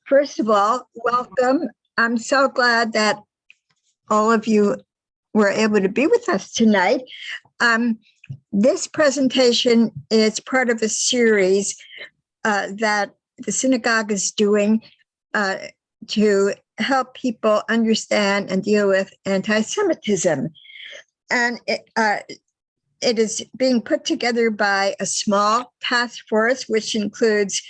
First of all, welcome. I'm so glad that all of you were able to be with us tonight. This presentation is part of a series that the synagogue is doing to help people understand and deal with anti-Semitism. And it is being put together by a small task force, which includes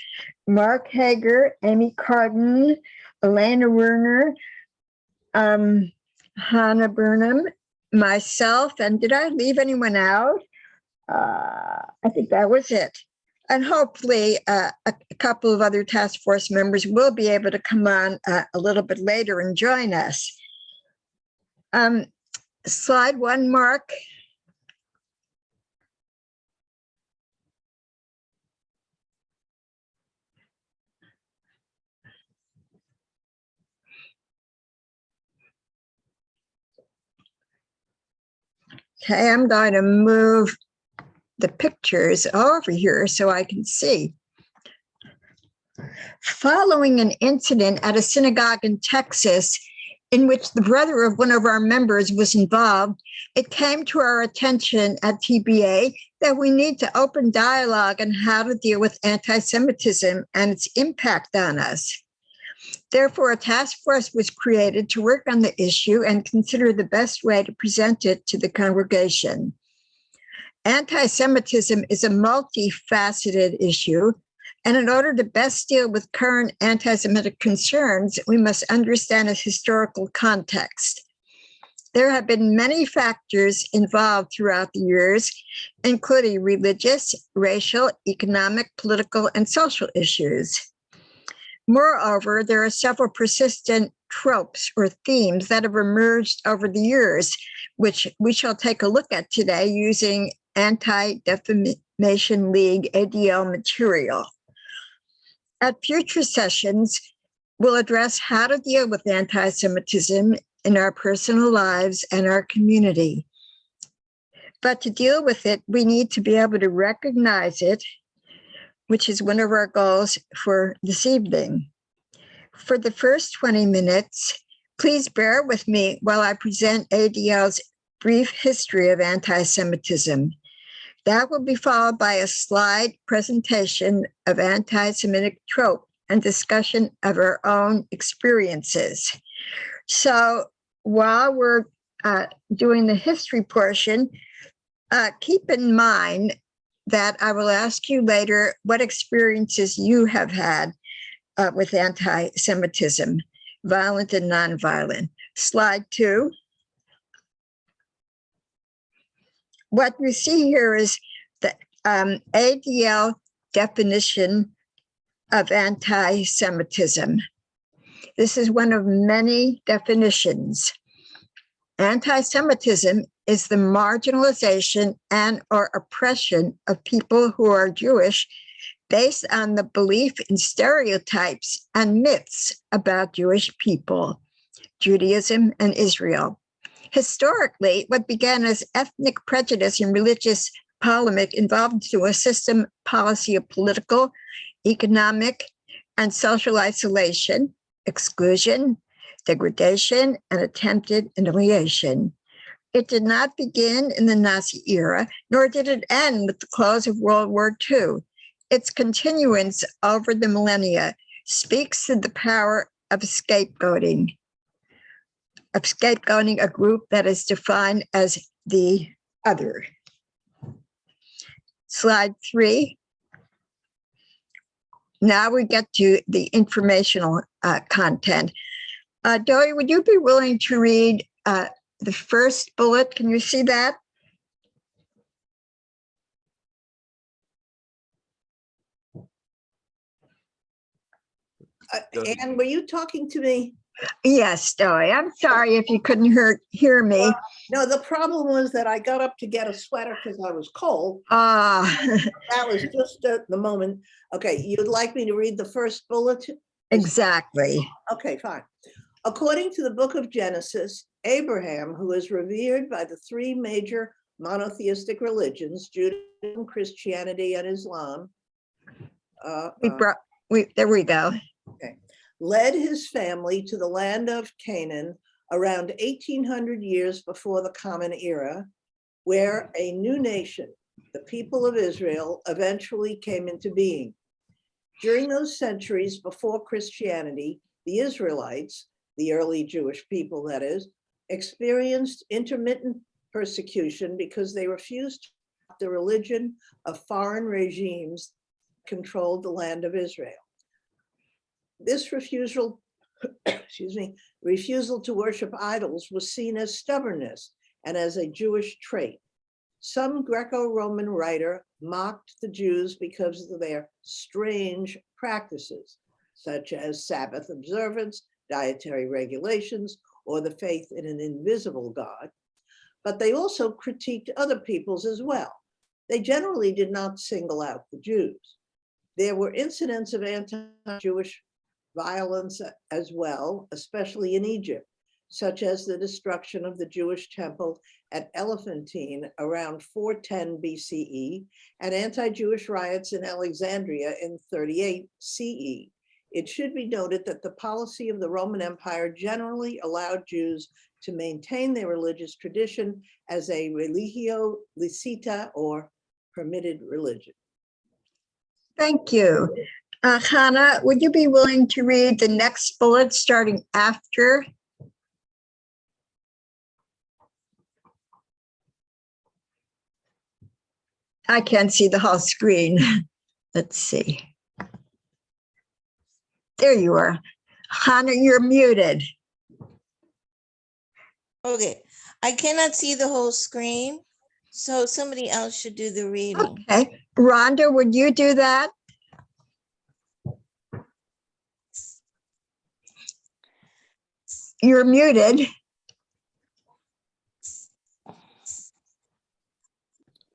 Mark Hager, Amy Carden, Elena Werner, Hannah Burnham, myself, and did I leave anyone out? I think that was it. And hopefully a couple of other task force members will be able to come on a little bit later and join us. Slide one, Mark. Okay, I'm going to move the pictures over here so I can see. Following an incident at a synagogue in Texas in which the brother of one of our members was involved, it came to our attention at TBA that we need to open dialogue on how to deal with anti-Semitism and its impact on us. Therefore, a task force was created to work on the issue and consider the best way to present it to the congregation. Anti-Semitism is a multifaceted issue, and in order to best deal with current anti-Semitic concerns, we must understand its historical context. There have been many factors involved throughout the years, including religious, racial, economic, political, and social issues. Moreover, there are several persistent tropes or themes that have emerged over the years, which we shall take a look at today using Anti-Defamation League ADL material. At future sessions, we'll address how to deal with anti-Semitism in our personal lives and our community. But to deal with it, we need to be able to recognize it, which is one of our goals for this evening. For the first 20 minutes, please bear with me while I present ADL's brief history of anti-Semitism. That will be followed by a slide presentation of anti-Semitic trope and discussion of our own experiences. So while we're doing the history portion, keep in mind that I will ask you later what experiences you have had with anti-Semitism, violent and nonviolent. Slide 2. What you see here is the ADL definition of anti-Semitism. This is one of many definitions. Anti-Semitism is the marginalization and or oppression of people who are Jewish based on the belief in stereotypes and myths about Jewish people, Judaism, and Israel. Historically, what began as ethnic prejudice and religious polemic evolved into a system policy of political, economic, and social isolation, exclusion, degradation, and attempted annihilation. It did not begin in the Nazi era, nor did it end with the close of World War II. Its continuance over the millennia speaks to the power of scapegoating a group that is defined as the other. Slide 3. Now we get to the informational content. Dory, would you be willing to read the first bullet? Can you see that? Ann, were you talking to me? Yes, Dory. I'm sorry if you couldn't hear me. No, the problem was that I got up to get a sweater because I was cold. That was just at the moment. Okay, you'd like me to read the first bullet? Exactly. Okay, fine. According to the book of Genesis, Abraham, who is revered by the three major monotheistic religions, Judaism, Christianity, and Islam. There we go. Okay. led his family to the land of Canaan around 1800 years before the Common Era, where a new nation, the people of Israel, eventually came into being. During those centuries before Christianity, the Israelites, the early Jewish people that is, experienced intermittent persecution because they refused to adopt the religion of foreign regimes that controlled the land of Israel. This refusal, refusal to worship idols was seen as stubbornness and as a Jewish trait. Some Greco-Roman writer mocked the Jews because of their strange practices, such as Sabbath observance, dietary regulations, or the faith in an invisible God. But they also critiqued other peoples as well. They generally did not single out the Jews. There were incidents of anti-Jewish violence as well, especially in Egypt, such as the destruction of the Jewish temple at Elephantine around 410 BCE and anti-Jewish riots in Alexandria in 38 CE. It should be noted that the policy of the Roman Empire generally allowed Jews to maintain their religious tradition as a religio licita, or permitted religion. Thank you. Hannah, would you be willing to read the next bullet starting after? I can't see the whole screen. Let's see. There you are. Hannah, you're muted. Okay, I cannot see the whole screen, so somebody else should do the reading. Okay, Rhonda, would you do that? You're muted.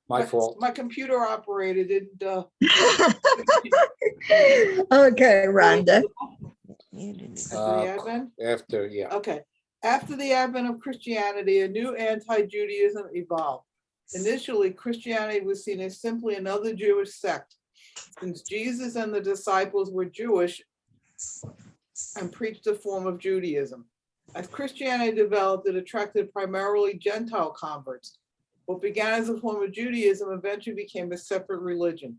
My fault. My computer operated it. Okay, Rhonda. After, yeah. Okay. After the advent of Christianity, a new anti-Judaism evolved. Initially, Christianity was seen as simply another Jewish sect, since Jesus and the disciples were Jewish and preached a form of Judaism. As Christianity developed, it attracted primarily Gentile converts. What began as a form of Judaism eventually became a separate religion.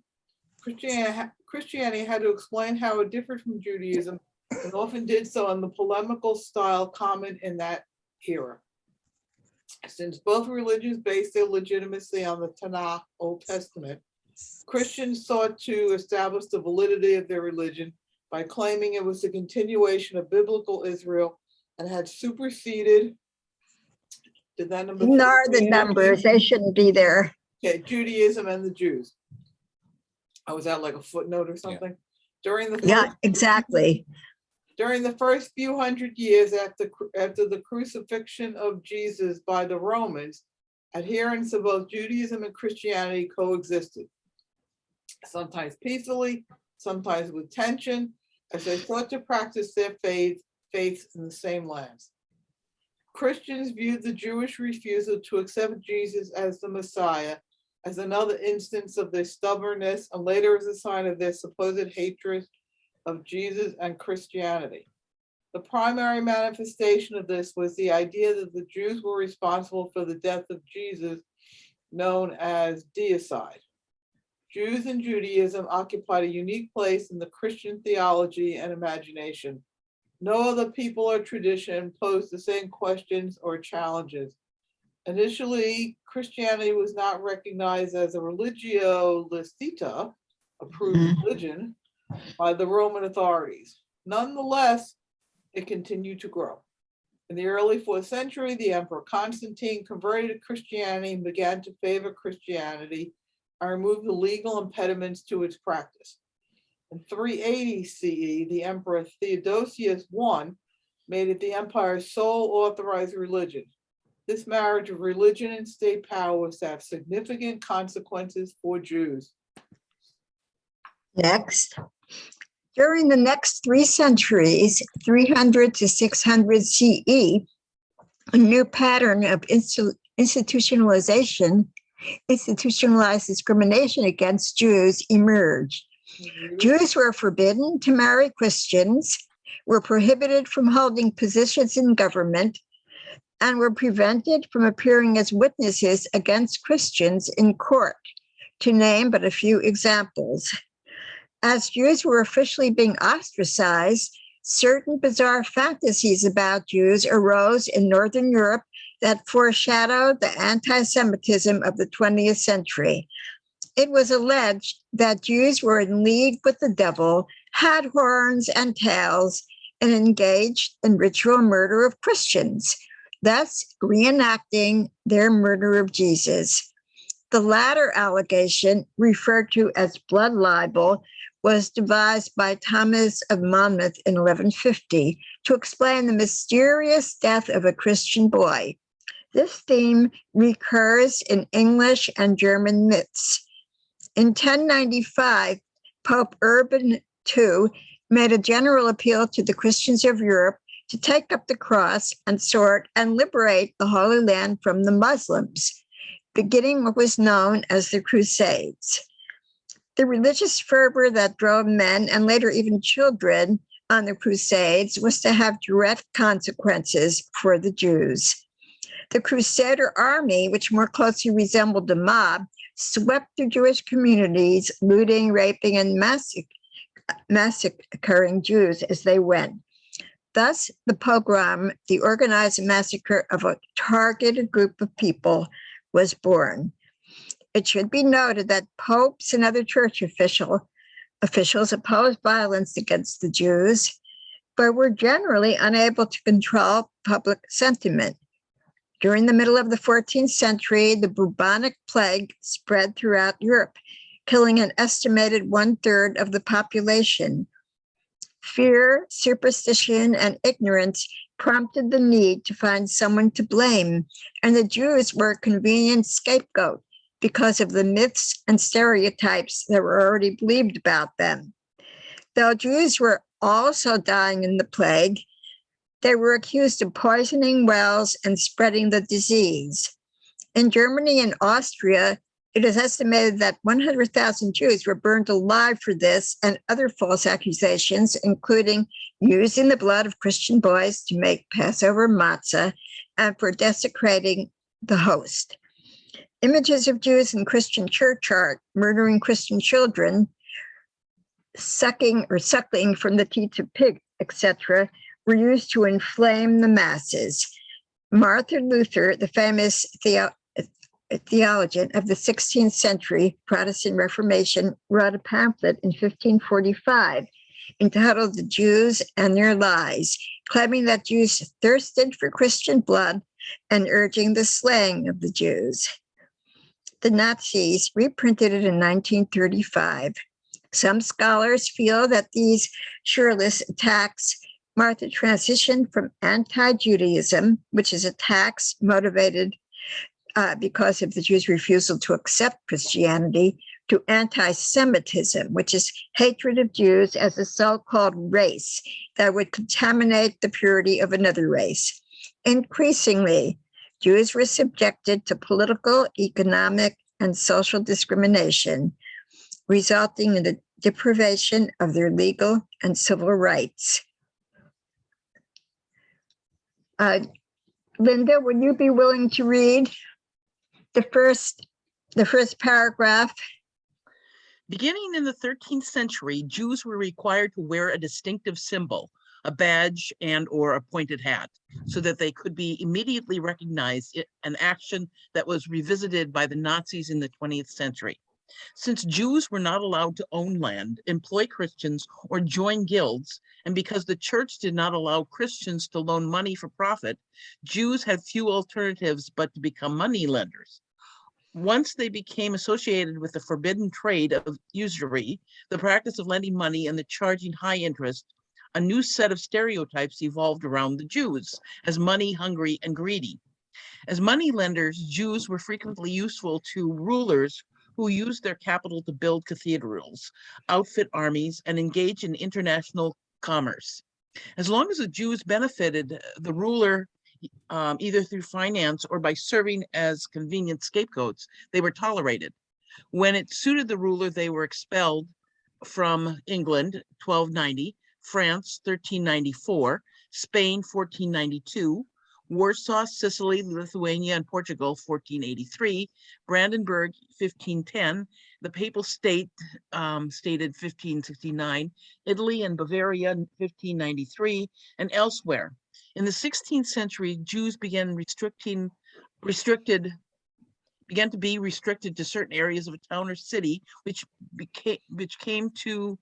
Christianity had to explain how it differed from Judaism, and often did so in the polemical style common in that era. Since both religions based their legitimacy on the Tanakh, Old Testament, Christians sought to establish the validity of their religion by claiming it was a continuation of biblical Israel and had superseded The numbers, they shouldn't be there. Okay, Judaism and the Jews. Oh, was that like a footnote or something? Yeah. Exactly. During the first few hundred years after the crucifixion of Jesus by the Romans, adherents of both Judaism and Christianity coexisted, sometimes peacefully, sometimes with tension, as they sought to practice their faiths in the same lands. Christians viewed the Jewish refusal to accept Jesus as the Messiah as another instance of their stubbornness, and later as a sign of their supposed hatred of Jesus and Christianity. The primary manifestation of this was the idea that the Jews were responsible for the death of Jesus, known as deicide. Jews and Judaism occupied a unique place in the Christian theology and imagination. No other people or tradition posed the same questions or challenges. Initially, Christianity was not recognized as a religio licita, approved religion, by the Roman authorities. Nonetheless, it continued to grow. In the early 4th century, the Emperor Constantine converted to Christianity and began to favor Christianity and remove the legal impediments to its practice. In 380 CE, the Emperor Theodosius I made it the empire's sole authorized religion. This marriage of religion and state power was to have significant consequences for Jews. Next. During the next 3 centuries, 300 to 600 CE, a new pattern of institutionalized discrimination against Jews emerged. Jews were forbidden to marry Christians, were prohibited from holding positions in government, and were prevented from appearing as witnesses against Christians in court, to name but a few examples. As Jews were officially being ostracized, certain bizarre fantasies about Jews arose in Northern Europe that foreshadowed the anti-Semitism of the 20th century. It was alleged that Jews were in league with the devil, had horns and tails, and engaged in ritual murder of Christians, thus reenacting their murder of Jesus. The latter allegation, referred to as blood libel, was devised by Thomas of Monmouth in 1150 to explain the mysterious death of a Christian boy. This theme recurs in English and German myths. In 1095, Pope Urban II made a general appeal to the Christians of Europe to take up the cross and sword and liberate the Holy Land from the Muslims, beginning what was known as the Crusades. The religious fervor that drove men and later even children on the Crusades was to have direct consequences for the Jews. The Crusader army, which more closely resembled a mob, swept through Jewish communities, looting, raping, and massacring Jews as they went. Thus, the pogrom, the organized massacre of a targeted group of people, was born. It should be noted that popes and other church officials opposed violence against the Jews, but were generally unable to control public sentiment. During the middle of the 14th century, the bubonic plague spread throughout Europe, killing an estimated 1/3 of the population. Fear, superstition, and ignorance prompted the need to find someone to blame, and the Jews were a convenient scapegoat because of the myths and stereotypes that were already believed about them. Though Jews were also dying in the plague, they were accused of poisoning wells and spreading the disease. In Germany and Austria, it is estimated that 100,000 Jews were burned alive for this and other false accusations, including using the blood of Christian boys to make Passover matzah and for desecrating the host. Images of Jews in Christian church art murdering Christian children, suckling from the teats of pig, etc., were used to inflame the masses. Martin Luther, the famous theologian of the 16th century Protestant Reformation, wrote a pamphlet in 1545 entitled The Jews and Their Lies, claiming that Jews thirsted for Christian blood and urging the slaying of the Jews. The Nazis reprinted it in 1935. Some scholars feel that these shirtless attacks marked the transition from anti-Judaism, which is attacks motivated because of the Jews' refusal to accept Christianity, to anti-Semitism, which is hatred of Jews as a so-called race that would contaminate the purity of another race. Increasingly, Jews were subjected to political, economic, and social discrimination, resulting in the deprivation of their legal and civil rights. Linda, would you be willing to read the first paragraph? Beginning in the 13th century, Jews were required to wear a distinctive symbol, a badge and/or a pointed hat, so that they could be immediately recognized, an action that was revisited by the Nazis in the 20th century. Since Jews were not allowed to own land, employ Christians, or join guilds, and because the church did not allow Christians to loan money for profit, Jews had few alternatives but to become money lenders. Once they became associated with the forbidden trade of usury, the practice of lending money and the charging high interest, a new set of stereotypes evolved around the Jews as money hungry and greedy. As money lenders, Jews were frequently useful to rulers who used their capital to build cathedrals, outfit armies, and engage in international commerce. As long as the Jews benefited the ruler either through finance or by serving as convenient scapegoats, they were tolerated. When it suited the ruler, they were expelled from England, 1290, France, 1394, Spain, 1492, Warsaw, Sicily, Lithuania, and Portugal, 1483, Brandenburg, 1510, the Papal State stated 1569, Italy and Bavaria, 1593, and elsewhere. In the 16th century, Jews began to be restricted to certain areas of a town or city, which came to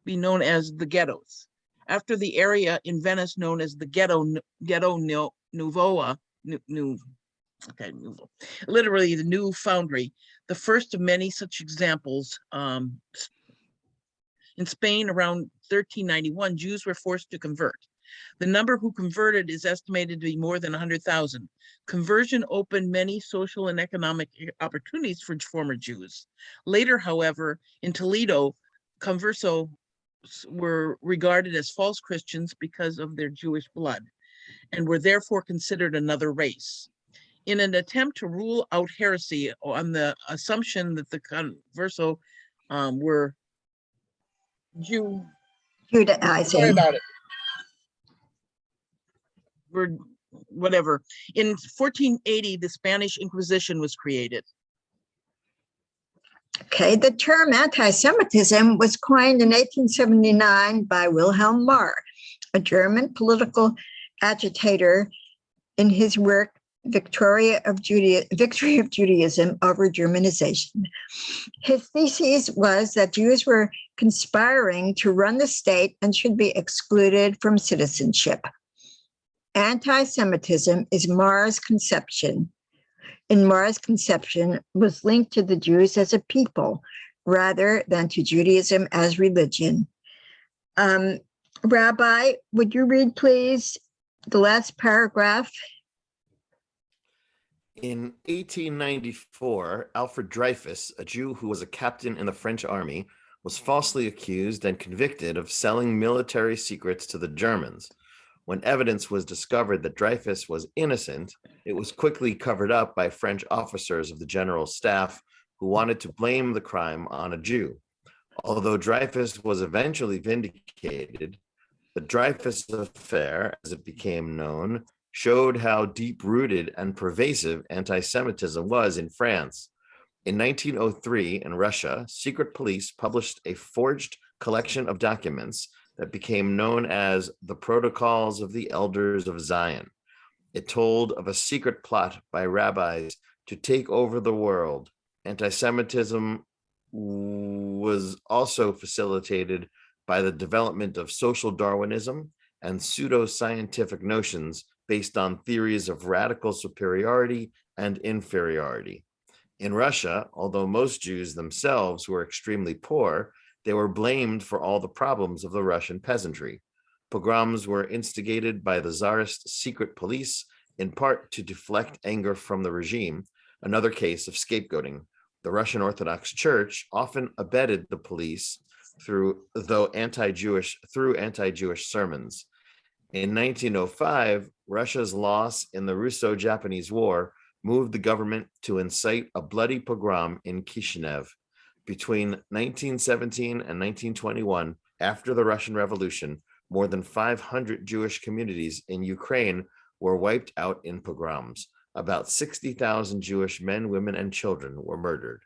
be known as the ghettos. After the area in Venice known as the Ghetto Nuova, literally the new foundry, the first of many such examples. In Spain, around 1391, Jews were forced to convert. The number who converted is estimated to be more than 100,000. Conversion opened many social and economic opportunities for former Jews. Later, however, in Toledo, conversos were regarded as false Christians because of their Jewish blood and were therefore considered another race. In an attempt to rule out heresy on the assumption that the converso were Judaizing. sorry about it. Whatever. In 1480, the Spanish Inquisition was created. Okay, the term anti-Semitism was coined in 1879 by Wilhelm Marr, a German political agitator, in his work Victory of Judaism over Germanization. His thesis was that Jews were conspiring to run the state and should be excluded from citizenship. Anti-Semitism is Marr's conception. In Marr's conception, was linked to the Jews as a people rather than to Judaism as religion. Rabbi, would you read, please, the last paragraph? In 1894, Alfred Dreyfus, a Jew who was a captain in the French army, was falsely accused and convicted of selling military secrets to the Germans. When evidence was discovered that Dreyfus was innocent, it was quickly covered up by French officers of the general staff who wanted to blame the crime on a Jew. Although Dreyfus was eventually vindicated, the Dreyfus Affair, as it became known, showed how deep-rooted and pervasive anti-Semitism was in France. In 1903, in Russia, secret police published a forged collection of documents that became known as the Protocols of the Elders of Zion. It told of a secret plot by rabbis to take over the world. Anti-Semitism was also facilitated by the development of social Darwinism and pseudo-scientific notions based on theories of radical superiority and inferiority. In Russia, although most Jews themselves were extremely poor, they were blamed for all the problems of the Russian peasantry. Pogroms were instigated by the Tsarist secret police, in part to deflect anger from the regime, another case of scapegoating. The Russian Orthodox Church often abetted the police through anti-Jewish sermons. In 1905, Russia's loss in the Russo-Japanese War moved the government to incite a bloody pogrom in Kishinev. Between 1917 and 1921, after the Russian Revolution, more than 500 Jewish communities in Ukraine were wiped out in pogroms. About 60,000 Jewish men, women, and children were murdered.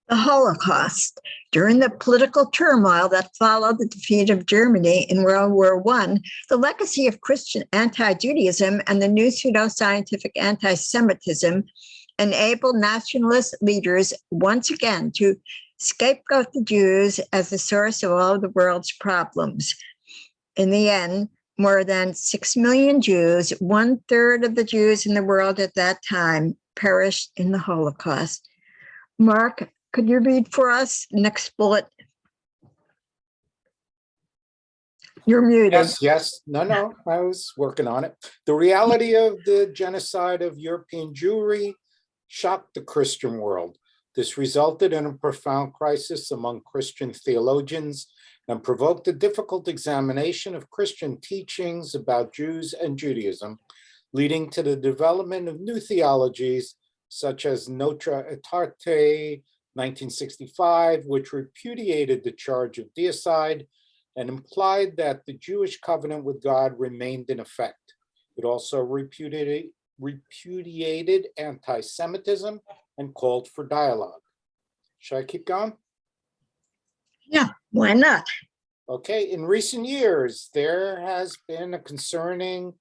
The Holocaust. During the political turmoil that followed the defeat of Germany in World War I, the legacy of Christian anti-Judaism and the new pseudo-scientific anti-Semitism enabled nationalist leaders once again to scapegoat the Jews as the source of all the world's problems. In the end, more than 6 million Jews, 1/3 of the Jews in the world at that time, perished in the Holocaust. Mark, could you read for us the next bullet? You're muted. Yes. No, I was working on it. The reality of the genocide of European Jewry shocked the Christian world. This resulted in a profound crisis among Christian theologians and provoked a difficult examination of Christian teachings about Jews and Judaism, leading to the development of new theologies such as Notre Aetate, 1965, which repudiated the charge of deicide and implied that the Jewish covenant with God remained in effect. It also repudiated anti-Semitism and called for dialogue. Should I keep going? Yeah, why not? Okay, in recent years, there has been a concerning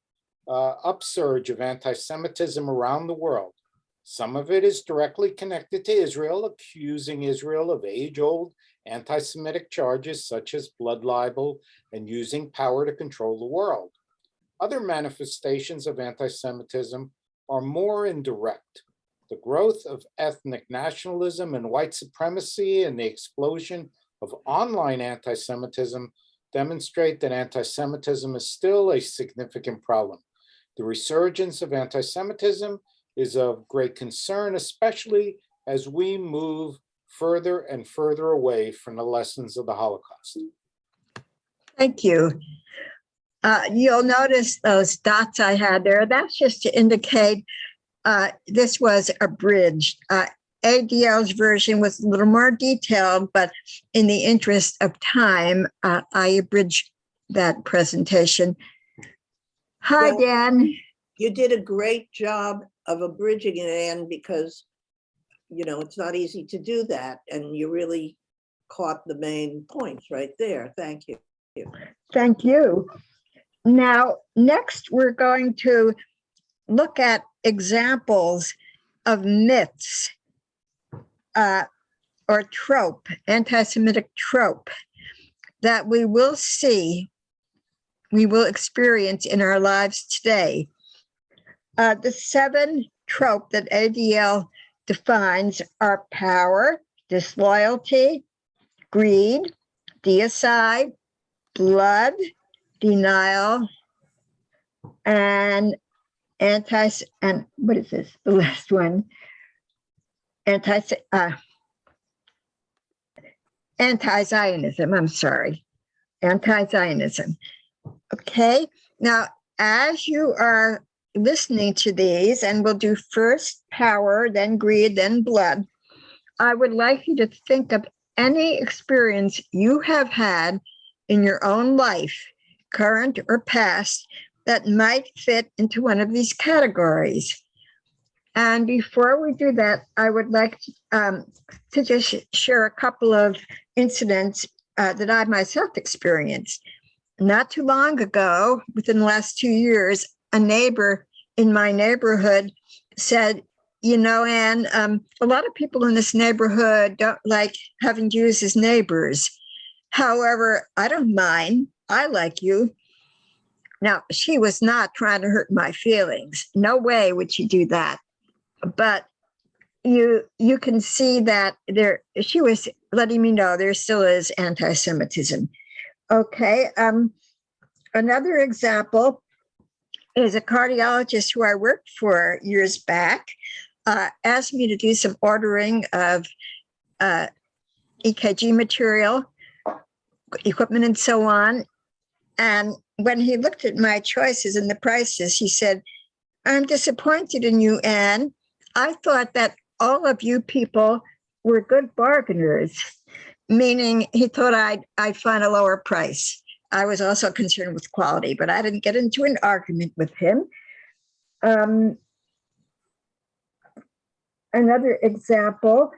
upsurge of anti-Semitism around the world. Some of it is directly connected to Israel, accusing Israel of age-old anti-Semitic charges such as blood libel and using power to control the world. Other manifestations of anti-Semitism are more indirect. The growth of ethnic nationalism and white supremacy and the explosion of online anti-Semitism demonstrate that anti-Semitism is still a significant problem. The resurgence of anti-Semitism is of great concern, especially as we move further and further away from the lessons of the Holocaust. Thank you. You'll notice those dots I had there. That's just to indicate this was abridged. ADL's version was a little more detailed, but in the interest of time, I abridged that presentation. Hi, Well, Dan. You did a great job of abridging it, Ann, because, you know, it's not easy to do that. And you really caught the main points right there. Thank you. Thank you. Now, next, we're going to look at examples of myths or trope, anti-Semitic trope, that we will see, we will experience in our lives today. The 7 trope that ADL defines are power, disloyalty, greed, deicide, blood, denial, and what is this? The last one. Anti-Zionism, I'm sorry. Anti-Zionism. Okay, now as you are listening to these, and we'll do first power, then greed, then blood, I would like you to think of any experience you have had in your own life, current or past, that might fit into one of these categories. And before we do that, I would like to just share a couple of incidents that I myself experienced. Not too long ago, within the last 2 years, a neighbor in my neighborhood said, you know, Ann, a lot of people in this neighborhood don't like having Jews as neighbors. However, I don't mind. I like you. Now, she was not trying to hurt my feelings. No way would she do that. But you can see that she was letting me know there still is anti-Semitism. Okay, another example is a cardiologist who I worked for years back asked me to do some ordering of EKG material, equipment, and so on. And when he looked at my choices and the prices, he said, I'm disappointed in you, Ann. I thought that all of you people were good bargainers, meaning he thought I'd find a lower price. I was also concerned with quality, but I didn't get into an argument with him. Another example,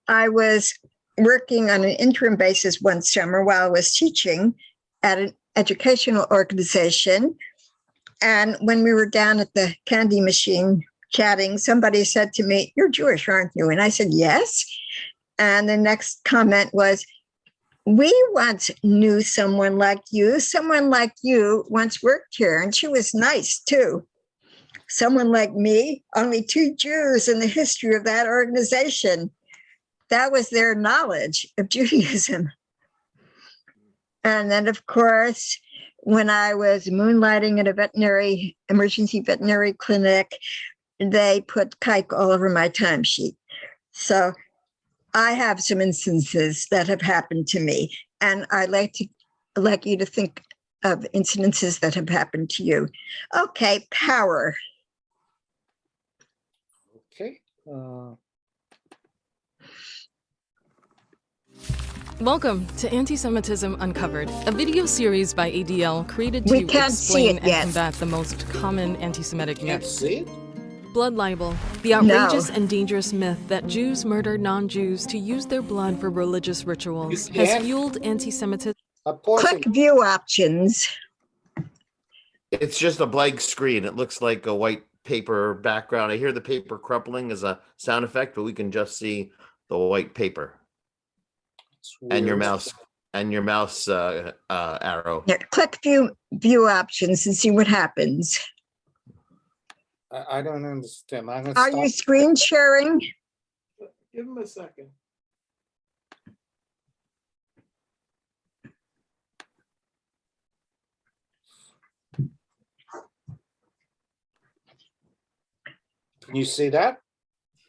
I was working on an interim basis one summer while I was teaching at an educational organization. And when we were down at the candy machine chatting, somebody said to me, you're Jewish, aren't you? And I said, yes. And the next comment was, we once knew someone like you. Someone like you once worked here, and she was nice too. Someone like me, only 2 Jews in the history of that organization. That was their knowledge of Judaism. And then, of course, when I was moonlighting at a emergency veterinary clinic, they put kike all over my timesheet. So I have some instances that have happened to me, and I'd like you to think of incidences that have happened to you. Okay, power. Welcome to Antisemitism Uncovered, a video series by ADL created We to can't see explain it and yet. combat the most common anti-Semitic Can't myths. see it? Blood libel, the outrageous and dangerous myth that Jews murder non-Jews to use their blood for religious rituals, You has can't. fueled anti-Semitism. Click view options. It's just a blank screen. It looks like a white paper background. I hear the paper crumpling as a sound effect, but we can just see the white paper and your mouse arrow. Yeah, click view options and see what happens. I don't understand. I'm gonna Are stop. you screen sharing? Give him a second. Can you see that?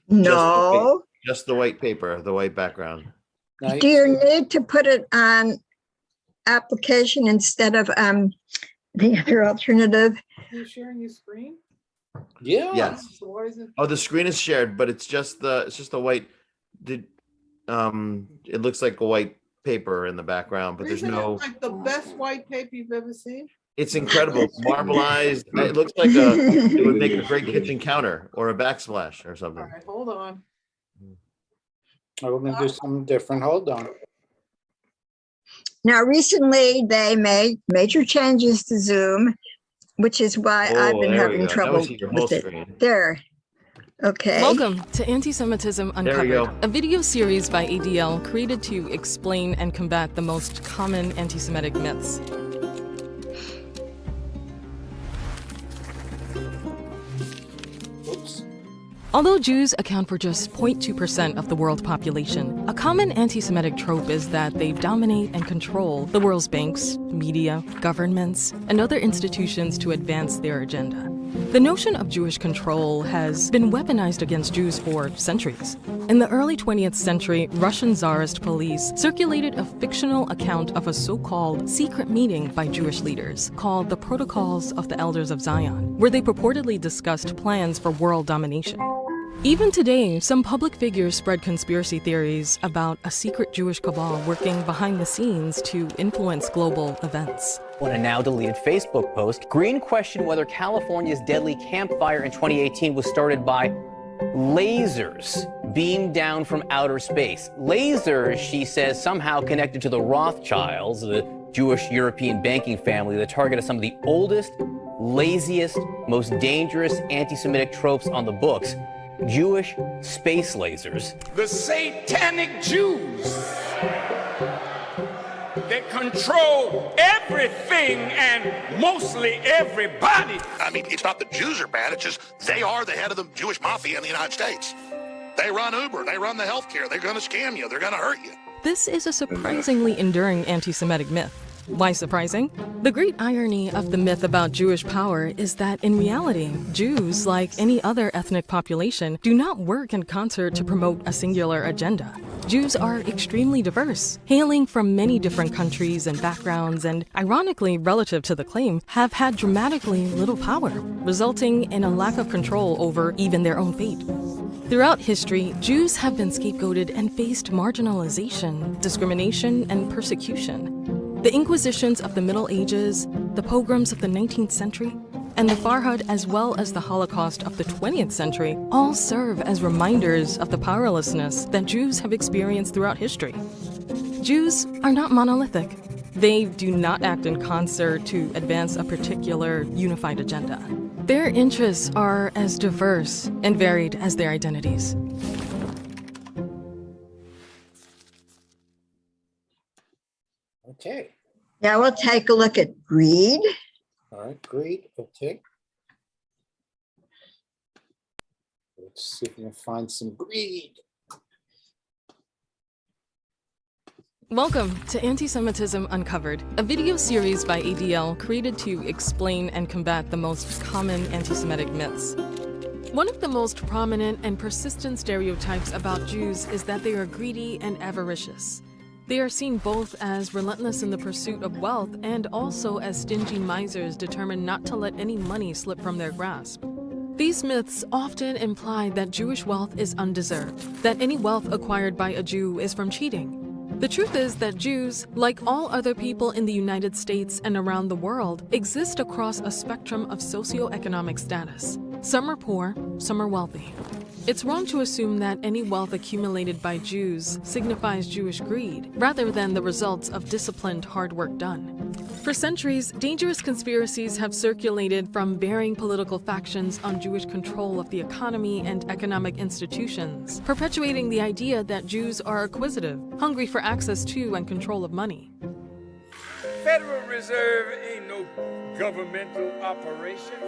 No. Just the white paper, the white background. Now Do you need to put it on application instead of the other alternative? Are you sharing your screen? Yeah. Yes. So why is it? Oh, the screen is shared, but it's just the white. It looks like a white paper in the background, but there's Isn't it no. like the best white paper you've ever seen? It's incredible. It's marbleized. It looks like it would make a great kitchen counter or a backsplash or All something. right, hold on. We're gonna do something different. Hold on. Now, recently they made major changes to Zoom, which is why I've been there we having go. Now trouble we see your whole with it. screen. There. Okay. Welcome to Antisemitism There we Uncovered, go. a video series by ADL created to explain and combat the most common anti-Semitic myths. Oops. Although Jews account for just 0.2% of the world population, a common anti-Semitic trope is that they dominate and control the world's banks, media, governments, and other institutions to advance their agenda. The notion of Jewish control has been weaponized against Jews for centuries. In the early 20th century, Russian Tsarist police circulated a fictional account of a so-called secret meeting by Jewish leaders called the Protocols of the Elders of Zion, where they purportedly discussed plans for world domination. Even today, some public figures spread conspiracy theories about a secret Jewish cabal working behind the scenes to influence global events. On a now deleted Facebook post, Green questioned whether California's deadly campfire in 2018 was started by lasers beamed down from outer space. Lasers, she says, somehow connected to the Rothschilds, the Jewish European banking family, the target of some of the oldest, laziest, most dangerous anti-Semitic tropes on the books. Jewish space lasers. The satanic Jews that control everything and mostly everybody. I mean, it's not the Jews are bad, it's just they are the head of the Jewish mafia in the United States. They run Uber, they run the healthcare, they're going to scam you, they're going to hurt you. This is a surprisingly enduring anti-Semitic myth. Why surprising? The great irony of the myth about Jewish power is that in reality, Jews, like any other ethnic population, do not work in concert to promote a singular agenda. Jews are extremely diverse, hailing from many different countries and backgrounds, and ironically, relative to the claim, have had dramatically little power, resulting in a lack of control over even their own fate. Throughout history, Jews have been scapegoated and faced marginalization, discrimination, and persecution. The Inquisitions of the Middle Ages, the pogroms of the 19th century, and the Farhud, as well as the Holocaust of the 20th century, all serve as reminders of the powerlessness that Jews have experienced throughout history. Jews are not monolithic. They do not act in concert to advance a particular unified agenda. Their interests are as diverse and varied as their identities. Okay. Now we'll take a look at greed. All right. Great. Okay. Let's see if we can find some greed. Welcome to Antisemitism Uncovered, a video series by ADL created to explain and combat the most common anti-Semitic myths. One of the most prominent and persistent stereotypes about Jews is that they are greedy and avaricious. They are seen both as relentless in the pursuit of wealth and also as stingy misers determined not to let any money slip from their grasp. These myths often imply that Jewish wealth is undeserved, that any wealth acquired by a Jew is from cheating. The truth is that Jews, like all other people in the United States and around the world, exist across a spectrum of socioeconomic status. Some are poor, some are wealthy. It's wrong to assume that any wealth accumulated by Jews signifies Jewish greed, rather than the results of disciplined hard work done. For centuries, dangerous conspiracies have circulated from varying political factions on Jewish control of the economy and economic institutions, perpetuating the idea that Jews are acquisitive, hungry for access to and control of money. Federal Reserve ain't no governmental operation.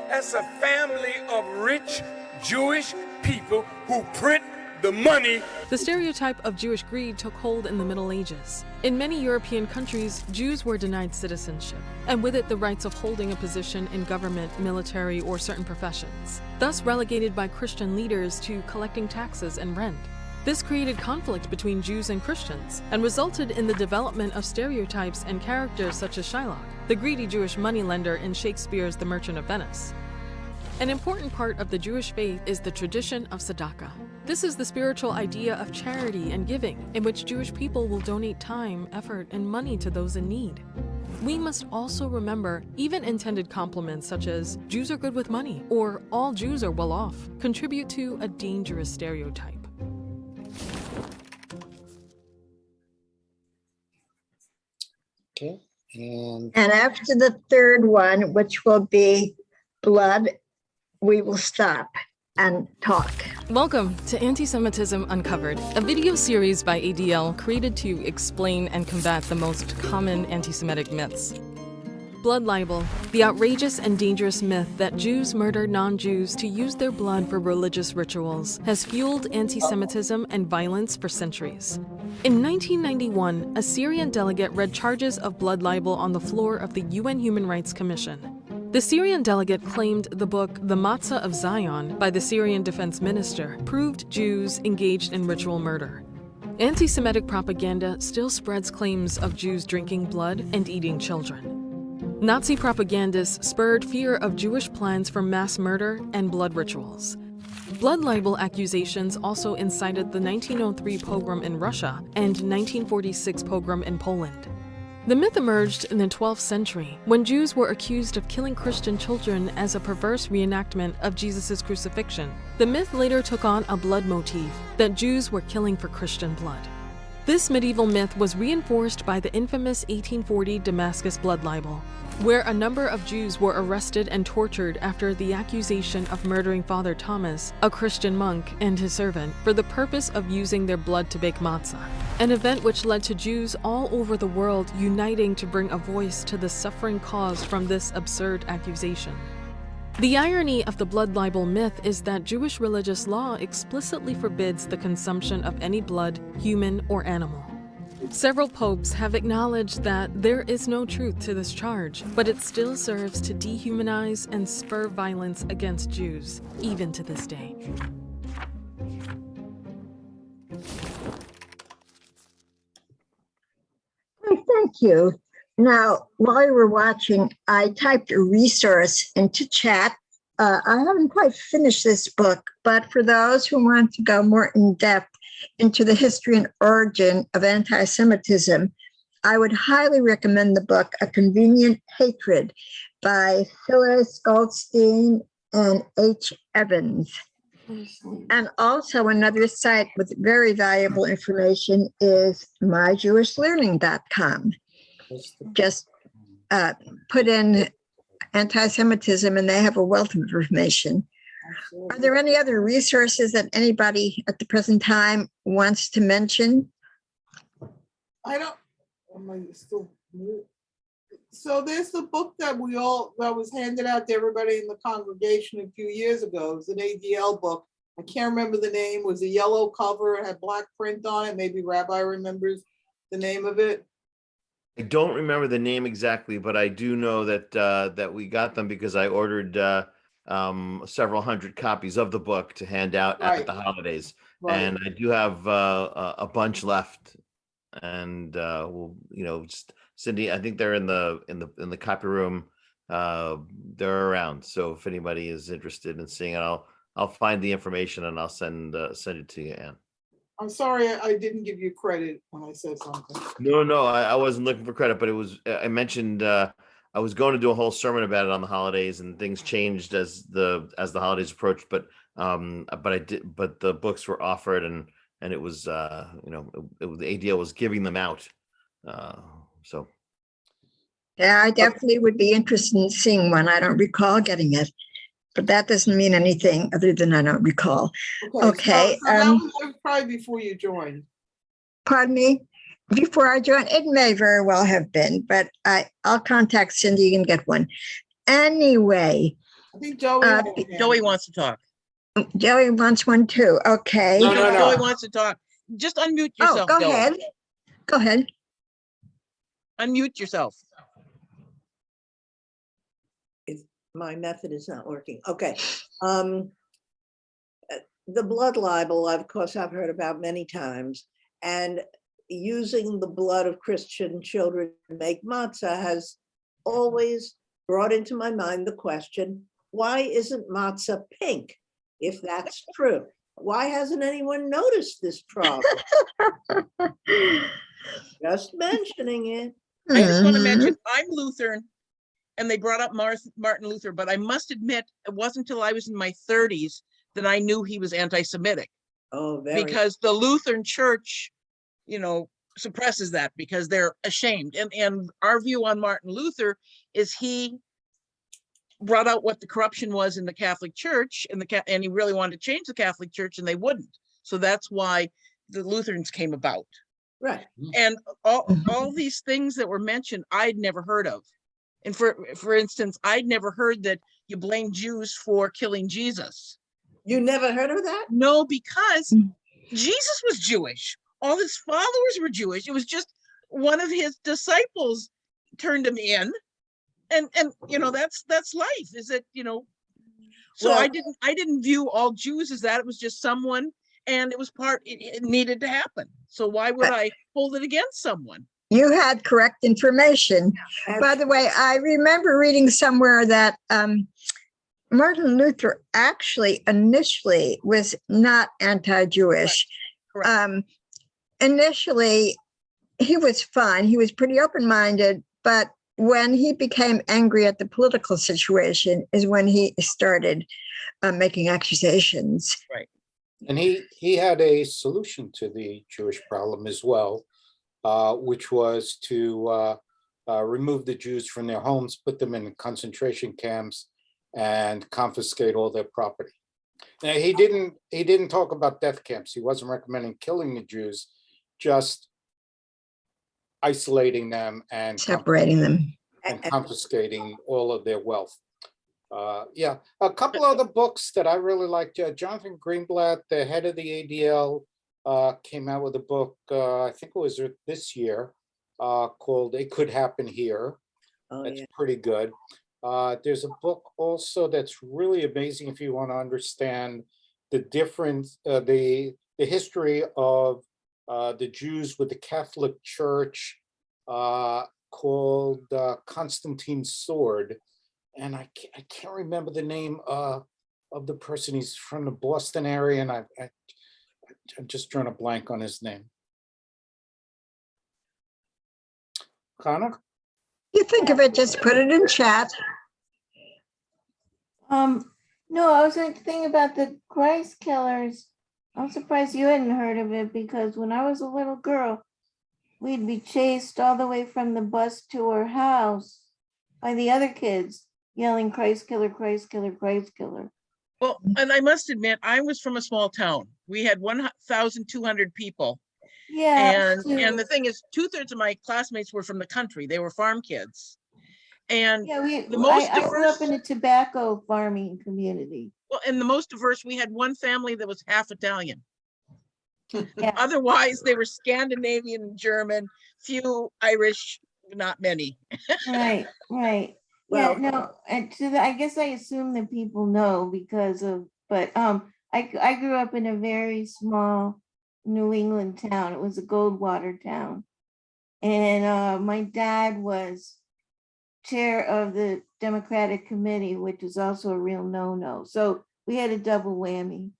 That's a family of rich Jewish people who print the money. The stereotype of Jewish greed took hold in the Middle Ages. In many European countries, Jews were denied citizenship, and with it the rights of holding a position in government, military, or certain professions, thus relegated by Christian leaders to collecting taxes and rent. This created conflict between Jews and Christians, and resulted in the development of stereotypes and characters such as Shylock, the greedy Jewish moneylender in Shakespeare's The Merchant of Venice. An important part of the Jewish faith is the tradition of tzedakah. This is the spiritual idea of charity and giving, in which Jewish people will donate time, effort, and money to those in need. We must also remember even intended compliments such as Jews are good with money or all Jews are well off contribute to a dangerous stereotype. Okay, and And after the third one, which will be blood, we will stop and talk. Welcome to Antisemitism Uncovered, a video series by ADL created to explain and combat the most common anti-Semitic myths. Blood libel, the outrageous and dangerous myth that Jews murder non-Jews to use their blood for religious rituals, has fueled anti-Semitism and violence for centuries. In 1991, a Syrian delegate read charges of blood libel on the floor of the UN Human Rights Commission. The Syrian delegate claimed the book The Matzah of Zion by the Syrian defense minister proved Jews engaged in ritual murder. Anti-Semitic propaganda still spreads claims of Jews drinking blood and eating children. Nazi propagandists spurred fear of Jewish plans for mass murder and blood rituals. Blood libel accusations also incited the 1903 pogrom in Russia and 1946 pogrom in Poland. The myth emerged in the 12th century when Jews were accused of killing Christian children as a perverse reenactment of Jesus' crucifixion. The myth later took on a blood motif, that Jews were killing for Christian blood. This medieval myth was reinforced by the infamous 1840 Damascus blood libel, where a number of Jews were arrested and tortured after the accusation of murdering Father Thomas, a Christian monk, and his servant, for the purpose of using their blood to bake matzah, an event which led to Jews all over the world uniting to bring a voice to the suffering caused from this absurd accusation. The irony of the blood libel myth is that Jewish religious law explicitly forbids the consumption of any blood, human or animal. Several popes have acknowledged that there is no truth to this charge, but it still serves to dehumanize and spur violence against Jews, even to this day. Thank you. Now, while you were watching, I typed a resource into chat. I haven't quite finished this book, but for those who want to go more in depth into the history and origin of anti-Semitism, I would highly recommend the book A Convenient Hatred by Phyllis Goldstein and H. Evans. And also another site with very valuable information is myjewishlearning.com. Just put in anti-Semitism and they have a wealth of information. Are there any other resources that anybody at the present time wants to mention? I don't, am I still mute? So there's the book that was handed out to everybody in the congregation a few years ago. It was an ADL book. I can't remember the name. It was a yellow cover. It had black print on it. Maybe Rabbi remembers the name of it. I don't remember the name exactly, but I do know that that we got them because I ordered several hundred copies of the book to hand out at the holidays, and I do have a bunch left. And we'll, just Cindy, I think they're in the copy room they're around. So if anybody is interested in seeing it, I'll find the information and I'll send it to you, Ann. I'm sorry I didn't give you credit when I said something. No, I wasn't looking for credit, but it was, I mentioned, I was going to do a whole sermon about it on the holidays, and things changed as the holidays approached, but the books were offered, and it was, the ADL was giving them out. So. Yeah, I definitely would be interested in seeing one. I don't recall getting it, but that doesn't mean anything other than I don't recall. Okay. So that was probably before you joined. Pardon me? Before I joined, it may very well have been, but I'll contact Cindy and get one. Anyway. I think Joey wants to talk. Joey wants one too. Okay. No. Joey wants to talk. Just unmute yourself. Oh, go ahead. Go ahead. Unmute yourself. My method is not working. Okay. The blood libel, of course, I've heard about many times, and using the blood of Christian children to make matzah has always brought into my mind the question, why isn't matzah pink? If that's true, why hasn't anyone noticed this problem? Just mentioning it. I just want to mention, I'm Lutheran, and they brought up Martin Luther, but I must admit, it wasn't until I was in my 30s that I knew he was anti-Semitic. Oh, very. Because the Lutheran Church, suppresses that because they're ashamed. And our view on Martin Luther is he brought out what the corruption was in the Catholic Church, and he really wanted to change the Catholic Church, and they wouldn't. So that's why the Lutherans came about. Right. And all these things that were mentioned, I'd never heard of. And for instance, I'd never heard that you blame Jews for killing Jesus. You never heard of that? No, because Jesus was Jewish. All his followers were Jewish. It was just one of his disciples turned him in. And that's life, is it, so well, I didn't view all Jews as that. It was just someone, and it was it needed to happen. So why would I hold it against someone? You had correct information. By the way, I remember reading somewhere that Martin Luther actually initially was not anti-Jewish. Correct. Initially, he was fine. He was pretty open-minded, but when he became angry at the political situation is when he started making accusations. Right. And he had a solution to the Jewish problem as well, which was to remove the Jews from their homes, put them in concentration camps, and confiscate all their property. Now, he didn't talk about death camps. He wasn't recommending killing the Jews, just isolating them and separating them and confiscating all of their wealth. A couple other books that I really liked. Jonathan Greenblatt, the head of the ADL, came out with a book, I think it was this year, called It Could Happen Here. That's pretty good. There's a book also that's really amazing if you want to understand the difference, the history of the Jews with the Catholic Church, called Constantine's Sword. And I can't remember the name of the person. He's from the Boston area, and I'm just drawing a blank on his name. Connor? You think of it, just put it in chat. No, I was thinking about the Christ killers. I'm surprised you hadn't heard of it, because when I was a little girl, we'd be chased all the way from the bus to our house by the other kids yelling, Christ killer, Christ killer, Christ killer. Well, and I must admit, I was from a small town. We had 1,200 people. Yeah. And the thing is, 2/3 of my classmates were from the country. They were farm kids. And I grew up in a tobacco farming community. Well, and the most diverse, we had one family that was half Italian. Yeah. Otherwise, they were Scandinavian and German, few Irish, not many. Right. Well, yeah, no, and I guess I assume that people know because of, but I grew up in a very small New England town. It was a Goldwater town. And my dad was chair of the Democratic Committee, which is also a real no-no. So we had a double whammy.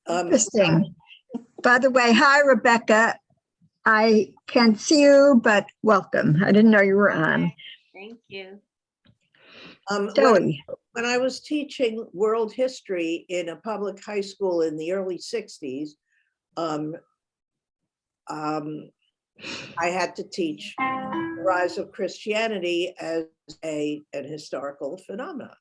Interesting. By the way, hi, Rebecca. I can't see you, but welcome. I didn't know you were on. Thank you. Joey. When I was teaching world history in a public high school in the early 60s, I had to teach the rise of Christianity as an historical phenomenon.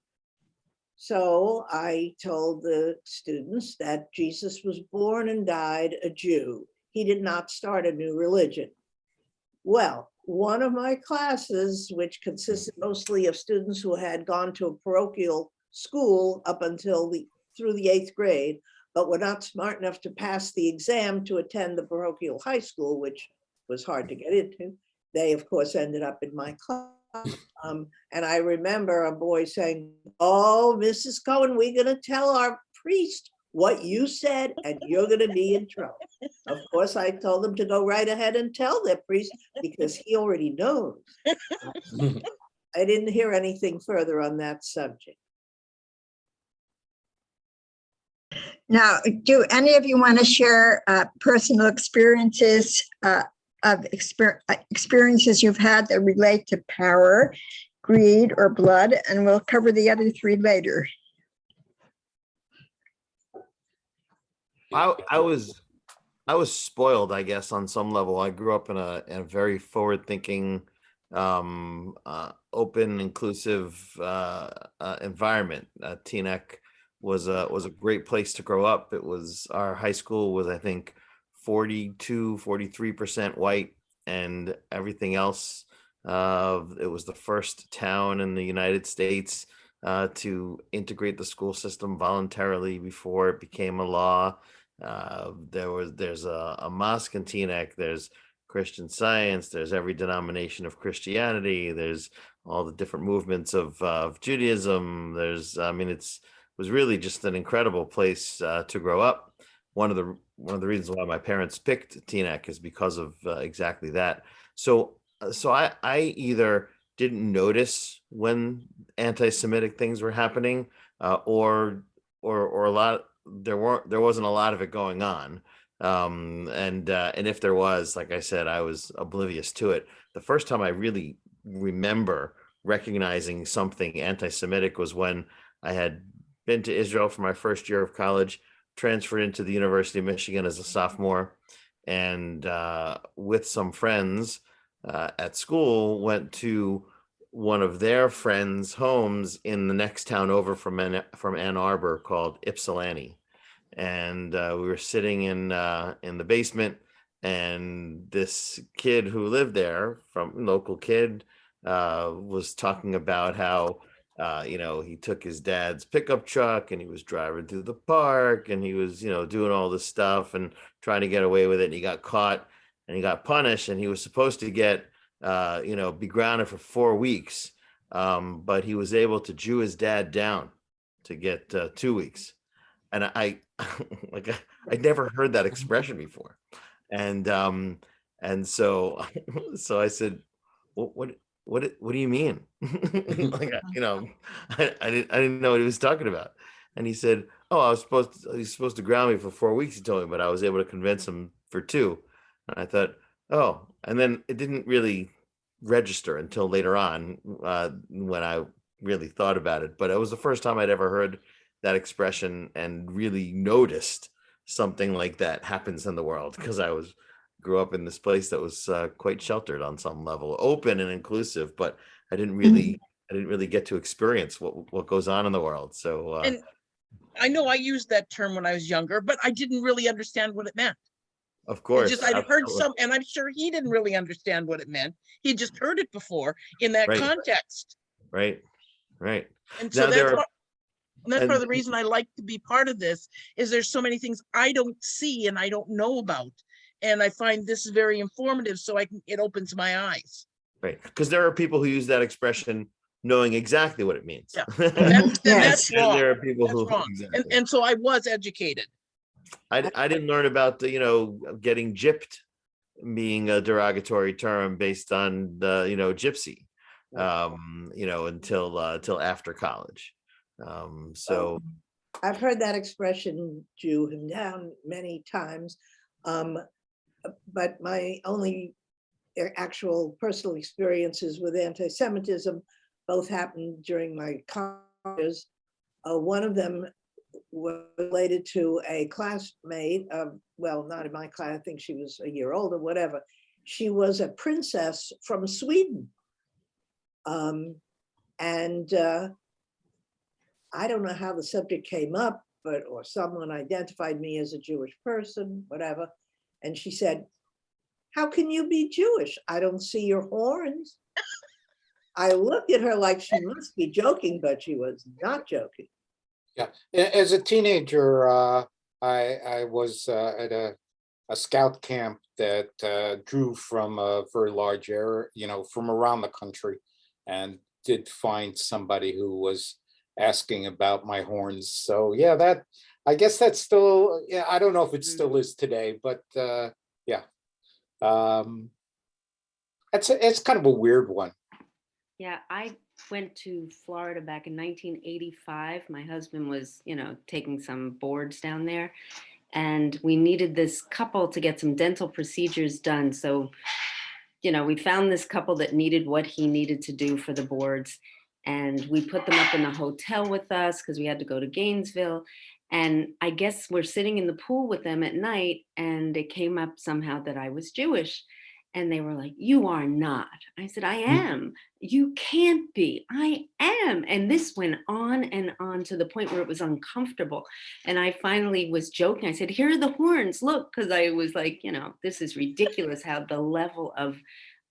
So I told the students that Jesus was born and died a Jew. He did not start a new religion. Well, one of my classes, which consisted mostly of students who had gone to a parochial school up until through the 8th grade, but were not smart enough to pass the exam to attend the parochial high school, which was hard to get into. They, of course, ended up in my class. And I remember a boy saying, "Oh, Mrs. Cohen, we're going to tell our priest what you said, and you're going to be in trouble." Of course, I told them to go right ahead and tell their priest because he already knows. I didn't hear anything further on that subject. Now, do any of you want to share personal experiences experiences you've had that relate to power, greed, or blood? And we'll cover the other three later. I was spoiled, I guess, on some level. I grew up in a very forward-thinking, open, inclusive environment. Teaneck was a great place to grow up. It was, our high school was, I think, 43% white, and everything else. It was the first town in the United States to integrate the school system voluntarily before it became a law. There's a mosque in Teaneck, there's Christian Science, there's every denomination of Christianity, there's all the different movements of Judaism. It was really just an incredible place to grow up. One of the reasons why my parents picked Teaneck is because of exactly that. So I either didn't notice when anti-Semitic things were happening, or a lot. There wasn't a lot of it going on, and if there was, like I said, I was oblivious to it. The first time I really remember recognizing something anti-Semitic was when I had been to Israel for my first year of college, transferred into the University of Michigan as a sophomore, and with some friends at school, went to one of their friends' homes in the next town over from Ann Arbor called Ypsilanti. And we were sitting in the basement, and this kid who lived there, local kid, was talking about how he took his dad's pickup truck and he was driving through the park, and he was doing all this stuff and trying to get away with it, and he got caught and he got punished, and he was supposed to get be grounded for 4 weeks, but he was able to Jew his dad down to get 2 weeks. And I I'd never heard that expression before, and so I said, what do you mean? I didn't know what he was talking about. And he said, "Oh, he's supposed to ground me for 4 weeks," he told me, but I was able to convince him for 2. And I thought, oh, and then it didn't really register until later on, when I really thought about it. But it was the first time I'd ever heard that expression and really noticed something like that happens in the world, because I grew up in this place that was quite sheltered on some level, open and inclusive, but I didn't really get to experience what goes on in the world. So and I know I used that term when I was younger, but I didn't really understand what it meant. Of course, I'd heard some, and I'm sure he didn't really understand what it meant. He just heard it before in that context. Right. And so that's part of the reason I like to be part of this, is there's so many things I don't see and I don't know about. And I find this is very informative, so it opens my eyes. Right, because there are people who use that expression knowing exactly what it means. Yeah, that's wrong. There are people who wrong. Exactly. And so I was educated. I didn't learn about the getting gypped being a derogatory term based on the gypsy. until after college. So I've heard that expression, Jew him down, many times. But my only actual personal experiences with anti-Semitism both happened during my college. One of them was related to a classmate, well, not in my class, I think she was a year older, whatever. She was a princess from Sweden. I don't know how the subject came up, or someone identified me as a Jewish person, whatever. And she said, "How can you be Jewish? I don't see your horns." I looked at her like she must be joking, but she was not joking. Yeah, as a teenager, I was at a scout camp that drew from a very large area, from around the country, and did find somebody who was asking about my horns. So yeah, I guess that's still, yeah, I don't know if it still is today, but yeah, it's kind of a weird one. Yeah, I went to Florida back in 1985. My husband was, taking some boards down there, and we needed this couple to get some dental procedures done. So, we found this couple that needed what he needed to do for the boards, and we put them up in the hotel with us because we had to go to Gainesville. And I guess we're sitting in the pool with them at night, and it came up somehow that I was Jewish. And they were like, "You are not." I said, "I am." "You can't be." "I am." And this went on and on to the point where it was uncomfortable. And I finally was joking. I said, "Here are the horns, look," because I was like, this is ridiculous how the level of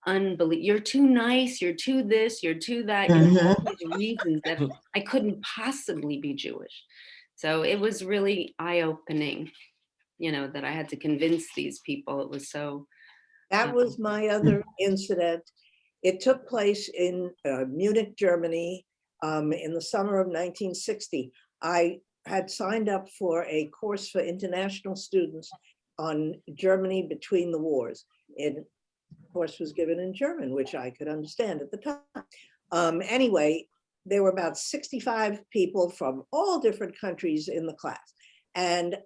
unbelief, you're too nice, you're too this, you're too that, all these reasons that I couldn't possibly be Jewish. So it was really eye-opening, that I had to convince these people. It was so. That was my other incident. It took place in Munich, Germany, in the summer of 1960. I had signed up for a course for international students on Germany between the wars. It, of course, was given in German, which I could understand at the time. Anyway, there were about 65 people from all different countries in the class. And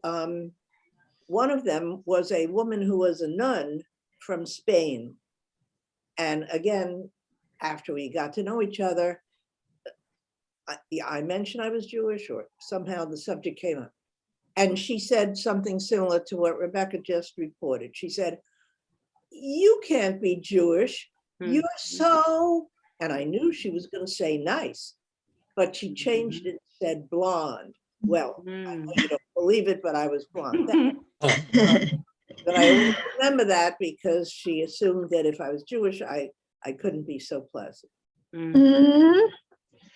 one of them was a woman who was a nun from Spain. And again, after we got to know each other, I mentioned I was Jewish, or somehow the subject came up. And she said something similar to what Rebecca just reported. She said, "You can't be Jewish. You're so," and I knew she was going to say nice, but she changed it and said blonde. Well, I know you don't believe it, but I was blonde. But I always remember that because she assumed that if I was Jewish, I couldn't be so pleasant. On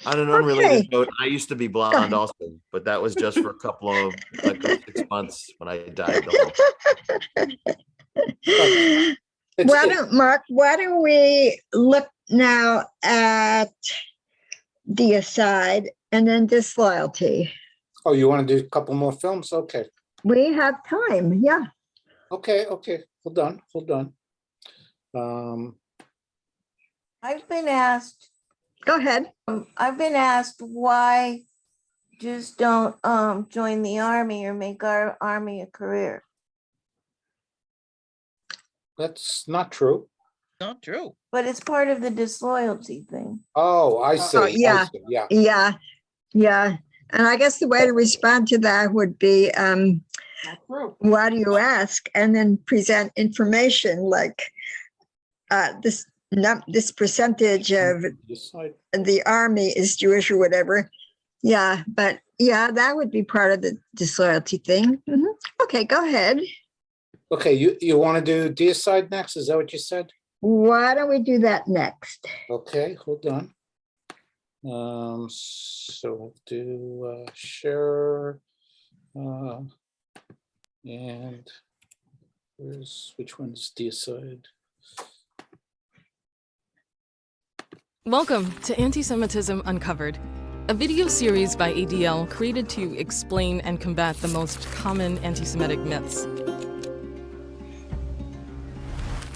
an unrelated note, I used to be blonde also, but that was just for a couple of 6 months when I dyed the whole. Why don't we look now at deicide and then disloyalty? Oh, you want to do a couple more films? Okay. We have time, yeah. Okay. Hold on. I've been asked. Go ahead. I've been asked why Jews don't join the army or make our army a career. That's not true. Not true. But it's part of the disloyalty thing. Oh, I see. Oh, yeah. I see. Yeah. And I guess the way to respond to that would be, why do you ask? And then present information like this percentage of the army is Jewish or whatever. Yeah, but yeah, that would be part of the disloyalty thing. Okay, go ahead. Okay, you want to do deicide next? Is that what you said? Why don't we do that next? Okay, hold on. So we'll do share and which one's deicide? Welcome to Antisemitism Uncovered, a video series by ADL created to explain and combat the most common anti-Semitic myths.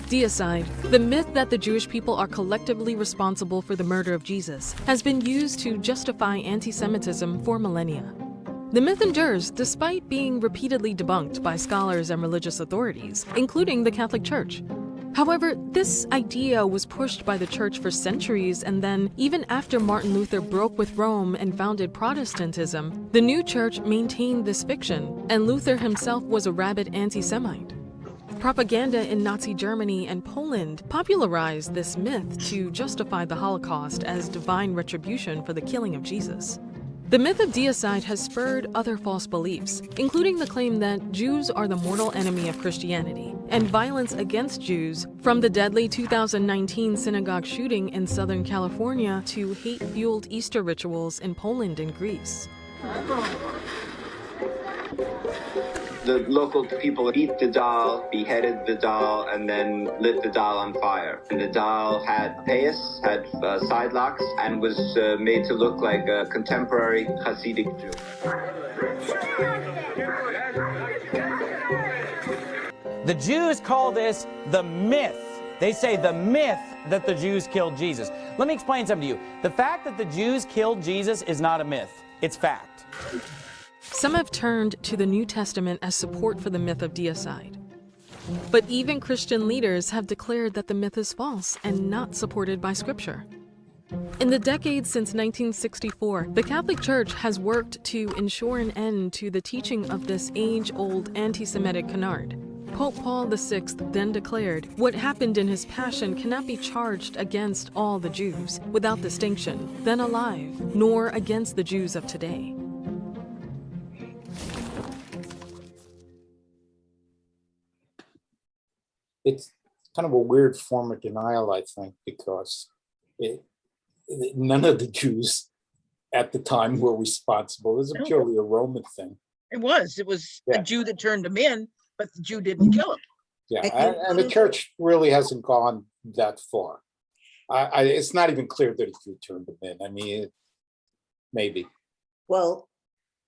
Deicide, the myth that the Jewish people are collectively responsible for the murder of Jesus, has been used to justify anti-Semitism for millennia. The myth endures despite being repeatedly debunked by scholars and religious authorities, including the Catholic Church. However, this idea was pushed by the Church for centuries, and then, even after Martin Luther broke with Rome and founded Protestantism, the new church maintained this fiction, and Luther himself was a rabid anti-Semite. Propaganda in Nazi Germany and Poland popularized this myth to justify the Holocaust as divine retribution for the killing of Jesus. The myth of deicide has spurred other false beliefs, including the claim that Jews are the mortal enemy of Christianity, and violence against Jews, from the deadly 2019 synagogue shooting in Southern California to hate-fueled Easter rituals in Poland and Greece. The local people beat the doll, beheaded the doll, and then lit the doll on fire. And the doll had payas, had side locks, and was made to look like a contemporary Hasidic Jew. The Jews call this the myth. They say the myth that the Jews killed Jesus. Let me explain something to you. The fact that the Jews killed Jesus is not a myth. It's fact. Some have turned to the New Testament as support for the myth of deicide. But even Christian leaders have declared that the myth is false and not supported by Scripture. In the decades since 1964, the Catholic Church has worked to ensure an end to the teaching of this age-old anti-Semitic canard. Pope Paul VI then declared, "What happened in his passion cannot be charged against all the Jews, without distinction, then alive, nor against the Jews of today." It's kind of a weird form of denial, I think, because none of the Jews at the time were responsible. It was purely a Roman thing. It was a Jew that turned him in, but the Jew didn't kill him. Yeah, and the church really hasn't gone that far. It's not even clear that a Jew turned him in. I mean, maybe. Well,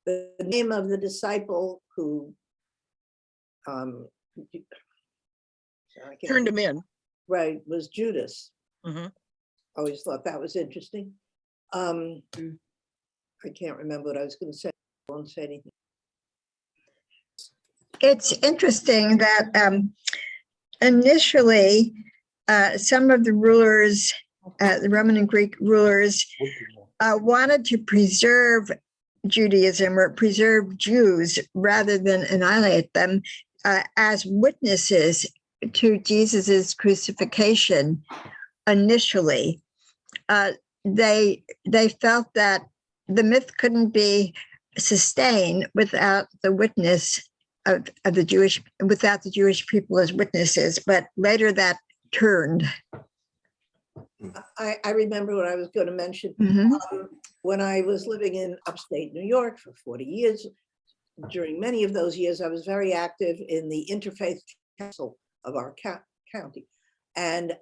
the name of the disciple who turned him in, right, was Judas. Mm-hmm. Always thought that was interesting. I can't remember what I was going to say. I won't say anything. It's interesting that initially some of the rulers, the Roman and Greek rulers, wanted to preserve Judaism or preserve Jews rather than annihilate them as witnesses to Jesus's crucifixion. Initially, they felt that the myth couldn't be sustained without the witness of the Jewish, without the Jewish people as witnesses. But later that turned. I remember what I was going to mention. When I was living in upstate New York for 40 years, during many of those years, I was very active in the interfaith council of our county. And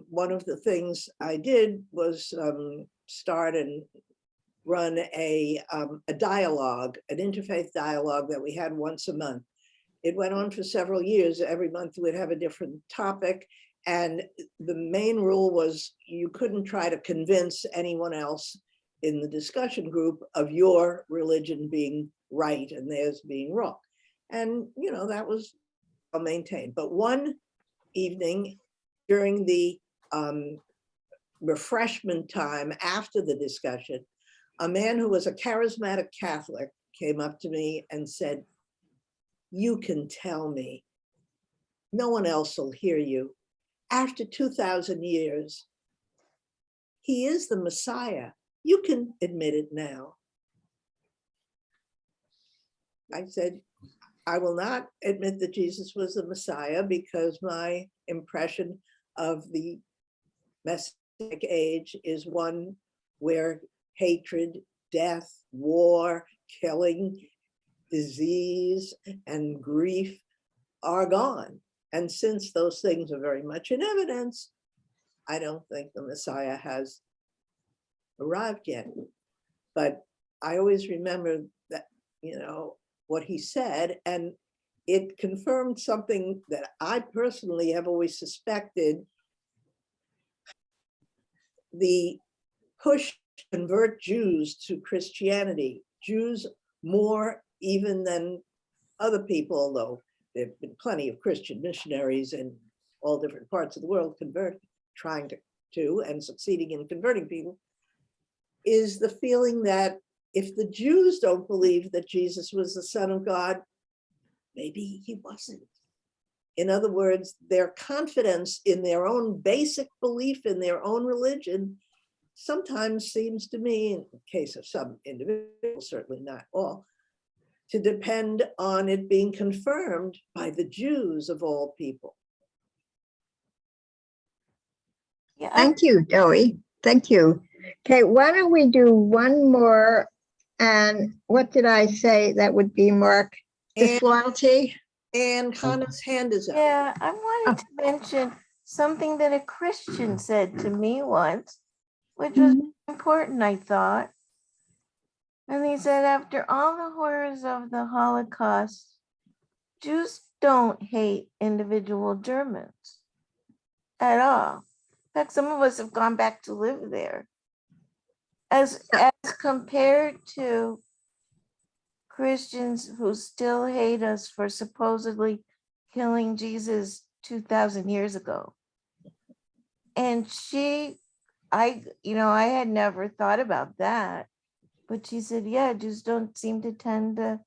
one of the things I did was start and run a dialogue, an interfaith dialogue that we had once a month. It went on for several years. Every month we'd have a different topic. And the main rule was you couldn't try to convince anyone else in the discussion group of your religion being right and theirs being wrong. And, you know, that was well maintained. But one evening during the refreshment time after the discussion, a man who was a charismatic Catholic came up to me and said, "You can tell me, no one else will hear you. After 2,000 years, he is the Messiah. You can admit it now." I said, "I will not admit that Jesus was the Messiah because my impression of the Messianic age is one where hatred, death, war, killing, disease, and grief are gone. And since those things are very much in evidence, I don't think the Messiah has arrived yet." But I always remember that, you know, what he said, and it confirmed something that I personally have always suspected. The push to convert Jews to Christianity, Jews more even than other people, although there have been plenty of Christian missionaries in all different parts of the world trying to and succeeding in converting people, is the feeling that if the Jews don't believe that Jesus was the Son of God, maybe he wasn't. In other words, their confidence in their own basic belief in their own religion sometimes seems to me, in the case of some individuals, certainly not all, to depend on it being confirmed by the Jews of all people. Yeah, Thank you, Joey. Thank you. Okay, why don't we do one more? And what did I say that would be Mark? Disloyalty? And Hannah's hand is up. Yeah, I wanted to mention something that a Christian said to me once, which was important, I thought. And he said, after all the horrors of the Holocaust, Jews don't hate individual Germans at all. In fact, some of us have gone back to live there. As compared to Christians who still hate us for supposedly killing Jesus 2,000 years ago. And I had never thought about that, but she said, yeah, Jews don't seem to tend to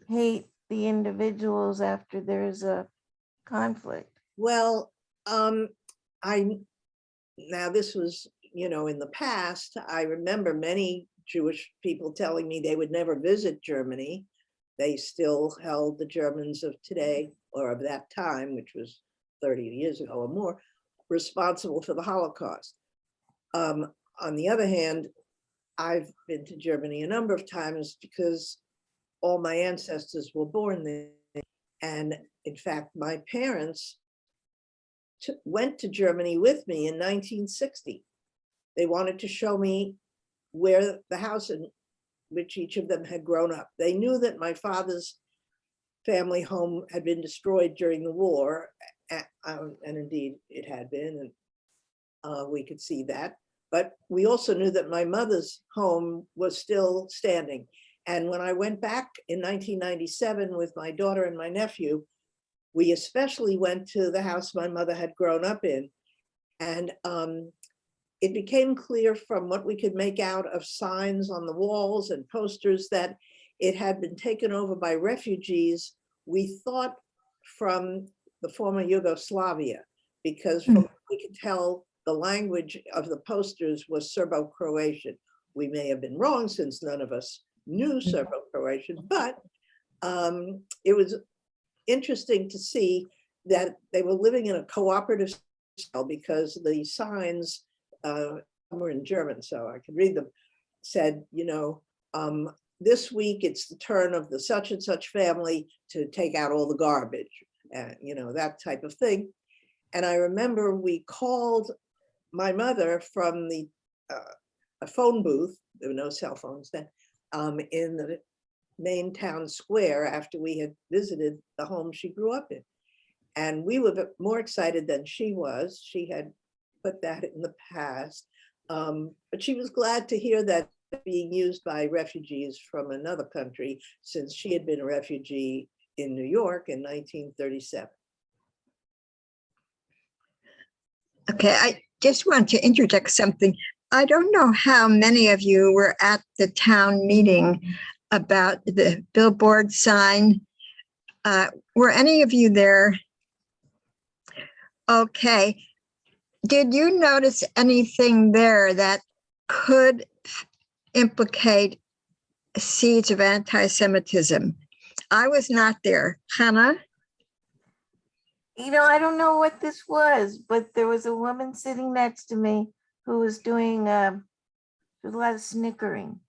hate the individuals after there's a conflict. Well, now this was, in the past, I remember many Jewish people telling me they would never visit Germany. They still held the Germans of today, or of that time, which was 30 years ago or more, responsible for the Holocaust. On the other hand, I've been to Germany a number of times because all my ancestors were born there. And in fact, my parents went to Germany with me in 1960. They wanted to show me where the house in which each of them had grown up. They knew that my father's family home had been destroyed during the war, and indeed it had been, and we could see that. But we also knew that my mother's home was still standing. And when I went back in 1997 with my daughter and my nephew, we especially went to the house my mother had grown up in. And it became clear from what we could make out of signs on the walls and posters that it had been taken over by refugees, we thought from the former Yugoslavia, because from what we could tell, the language of the posters was Serbo-Croatian. We may have been wrong since none of us knew Serbo-Croatian, but it was interesting to see that they were living in a cooperative style because the signs were in German, so I could read them, said, this week it's the turn of the such and such family to take out all the garbage, that type of thing. And I remember we called my mother from a phone booth, there were no cell phones then, in the main town square after we had visited the home she grew up in. And we were more excited than she was. She had put that in the past, but she was glad to hear that being used by refugees from another country, since she had been a refugee in New York in 1937. Okay, I just want to interject something. I don't know how many of you were at the town meeting about the billboard sign. Were any of you there? Okay. Did you notice anything there that could implicate seeds of anti-Semitism? I was not there. Hannah? I don't know what this was, but there was a woman sitting next to me who was doing a lot of snickering.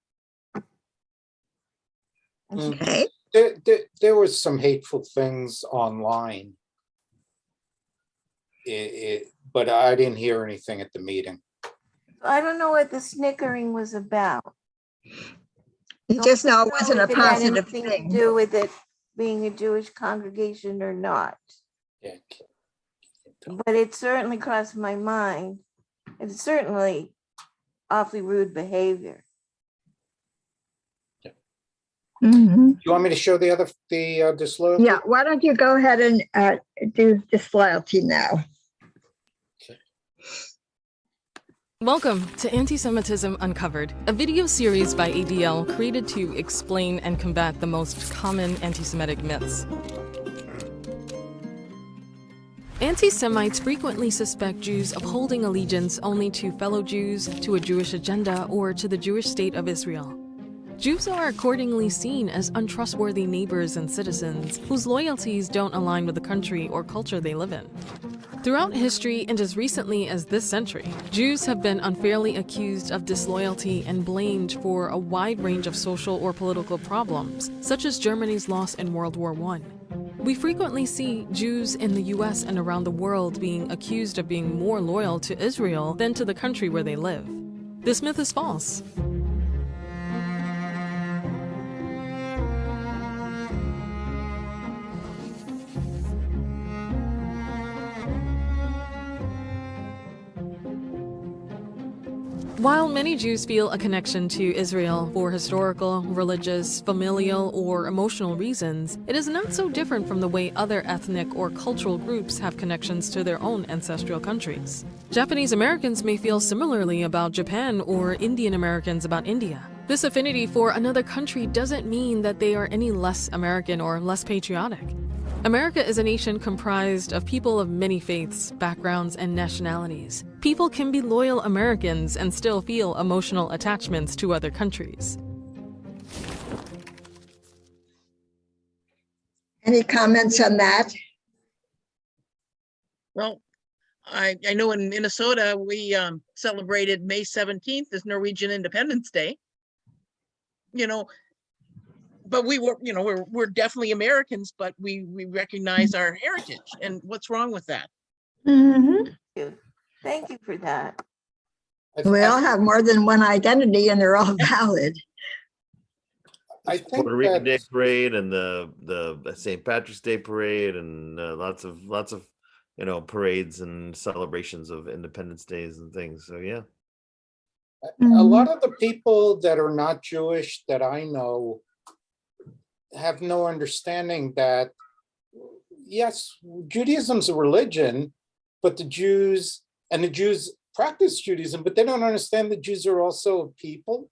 Okay. There was some hateful things online, but I didn't hear anything at the meeting. I don't know what the snickering was about. You just know it wasn't a If it had positive anything thing. to do with it being a Jewish congregation or not. Yeah. But it certainly crossed my mind. It's certainly awfully rude behavior. Mhm. Do you want me to show the disloyalty? Yeah, why don't you go ahead and do disloyalty now? Welcome to Antisemitism Uncovered, a video series by ADL created to explain and combat the most common anti-Semitic myths. Anti-Semites frequently suspect Jews of holding allegiance only to fellow Jews, to a Jewish agenda, or to the Jewish state of Israel. Jews are accordingly seen as untrustworthy neighbors and citizens whose loyalties don't align with the country or culture they live in. Throughout history and as recently as this century, Jews have been unfairly accused of disloyalty and blamed for a wide range of social or political problems, such as Germany's loss in World War I. We frequently see Jews in the US and around the world being accused of being more loyal to Israel than to the country where they live. This myth is false. While many Jews feel a connection to Israel for historical, religious, familial, or emotional reasons, it is not so different from the way other ethnic or cultural groups have connections to their own ancestral countries. Japanese Americans may feel similarly about Japan, or Indian Americans about India. This affinity for another country doesn't mean that they are any less American or less patriotic. America is a nation comprised of people of many faiths, backgrounds, and nationalities. People can be loyal Americans and still feel emotional attachments to other countries. Any comments on that? Well, I know in Minnesota, we celebrated May 17th as Norwegian Independence Day. You know, but we were, we're definitely Americans, but we recognize our heritage. And what's wrong with that? Mm-hmm. Thank you for that. We all have more than one identity and they're all valid. I think Puerto Rican Day that Parade and the St. Patrick's Day Parade and lots of parades and celebrations of Independence Days and things. So yeah. a lot of the people that are not Jewish that I know have no understanding that, yes, Judaism's a religion, but the Jews practice Judaism, but they don't understand the Jews are also a people.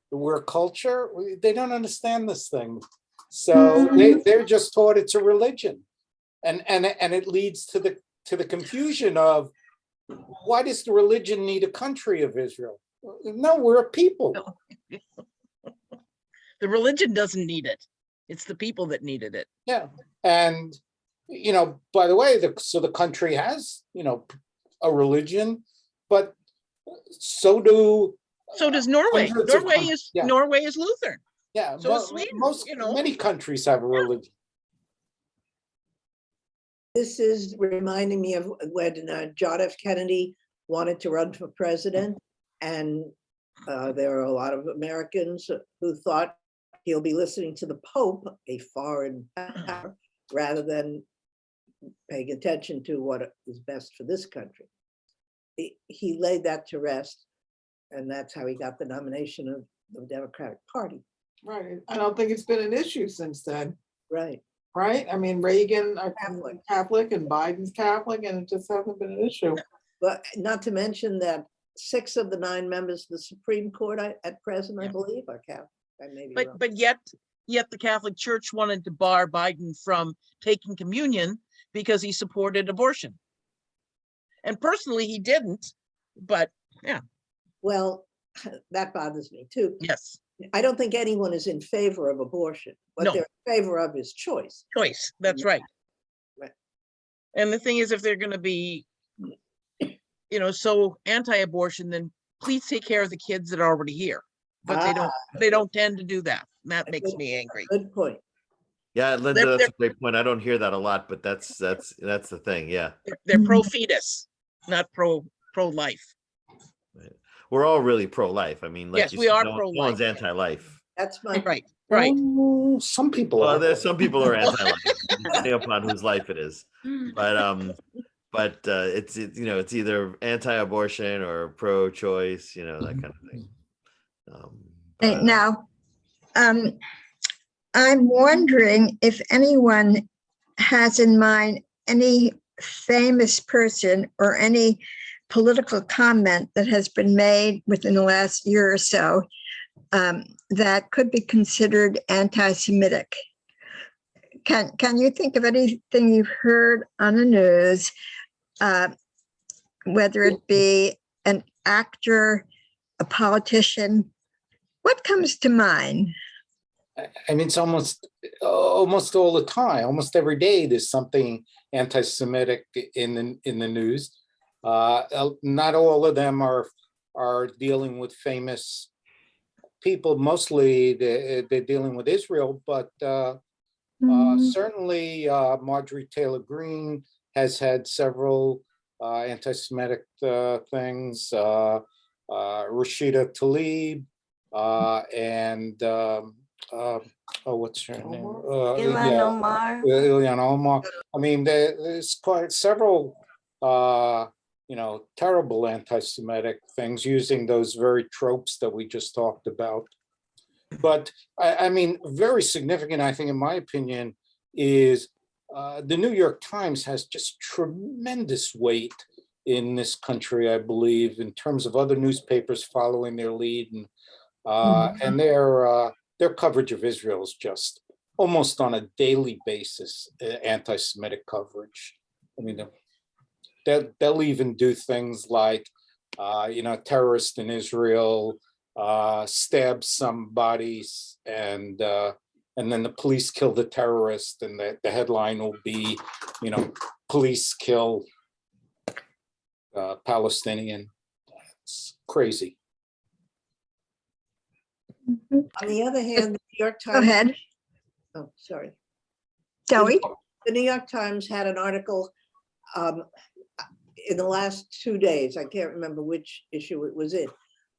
We're a culture. They don't understand this thing. So they're just taught it's a religion. And it leads to the confusion of, why does the religion need a country of Israel? No, we're a people. No. The religion doesn't need it. It's the people that needed it. Yeah. And, by the way, the country has, a religion, but so does Norway. Norway is Lutheran. Yeah. So is Sweden. Many countries have a religion. This is reminding me of when John F. Kennedy wanted to run for president, and there are a lot of Americans who thought he'll be listening to the Pope, a foreign power, rather than paying attention to what is best for this country. He laid that to rest, and that's how he got the nomination of the Democratic Party. Right. I don't think it's been an issue since then. Right. Right. I mean, Reagan are Catholic and Biden's Catholic, and it just hasn't been an issue. But not to mention that 6 of the 9 members of the Supreme Court at present, I believe, are Catholic. I may be wrong. But yet the Catholic Church wanted to bar Biden from taking communion because he supported abortion. And personally, he didn't, but yeah. Well, that bothers me too. Yes. I don't think anyone is in favor of abortion. What they're in favor of is choice. Choice, that's right. Right. And the thing is, if they're going to be, so anti-abortion, then please take care of the kids that are already here. But they don't tend to do that. And that makes me angry. Good point. Yeah, Linda, that's a great point. I don't hear that a lot, but that's the thing. Yeah. They're pro-fetus, not pro-life. Right. We're all really pro-life. I mean, like yes, we are no pro-life. one's anti-life. That's my right. Right. Oh, some people Well, are. there's some people who are anti-life, depending upon whose life it is. But it's either anti-abortion or pro-choice, that kind of thing. Right now, I'm wondering if anyone has in mind any famous person or any political comment that has been made within the last year or so that could be considered anti-Semitic. Can you think of anything you've heard on the news, whether it be an actor, a politician? What comes to mind? I mean, it's almost all the time, almost every day, there's something anti-Semitic in the news. Not all of them are dealing with famous people. Mostly they're dealing with Israel, but certainly Marjorie Taylor Greene has had several anti-Semitic things. Rashida Tlaib and what's her name? Ilhan Omar. Ilhan Omar. I mean, there's quite several, terrible anti-Semitic things using those very tropes that we just talked about. But I mean, very significant, I think, in my opinion, is the New York Times has just tremendous weight in this country, I believe, in terms of other newspapers following their lead, and their coverage of Israel is just almost on a daily basis anti-Semitic coverage. I mean, they'll even do things like, terrorist in Israel stab somebody, and then the police kill the terrorist, and the headline will be, police kill Palestinian. It's crazy. On the other hand, the New York Times. Go ahead. Oh, sorry. Joey? The New York Times had an article in the last 2 days, I can't remember which issue it was in,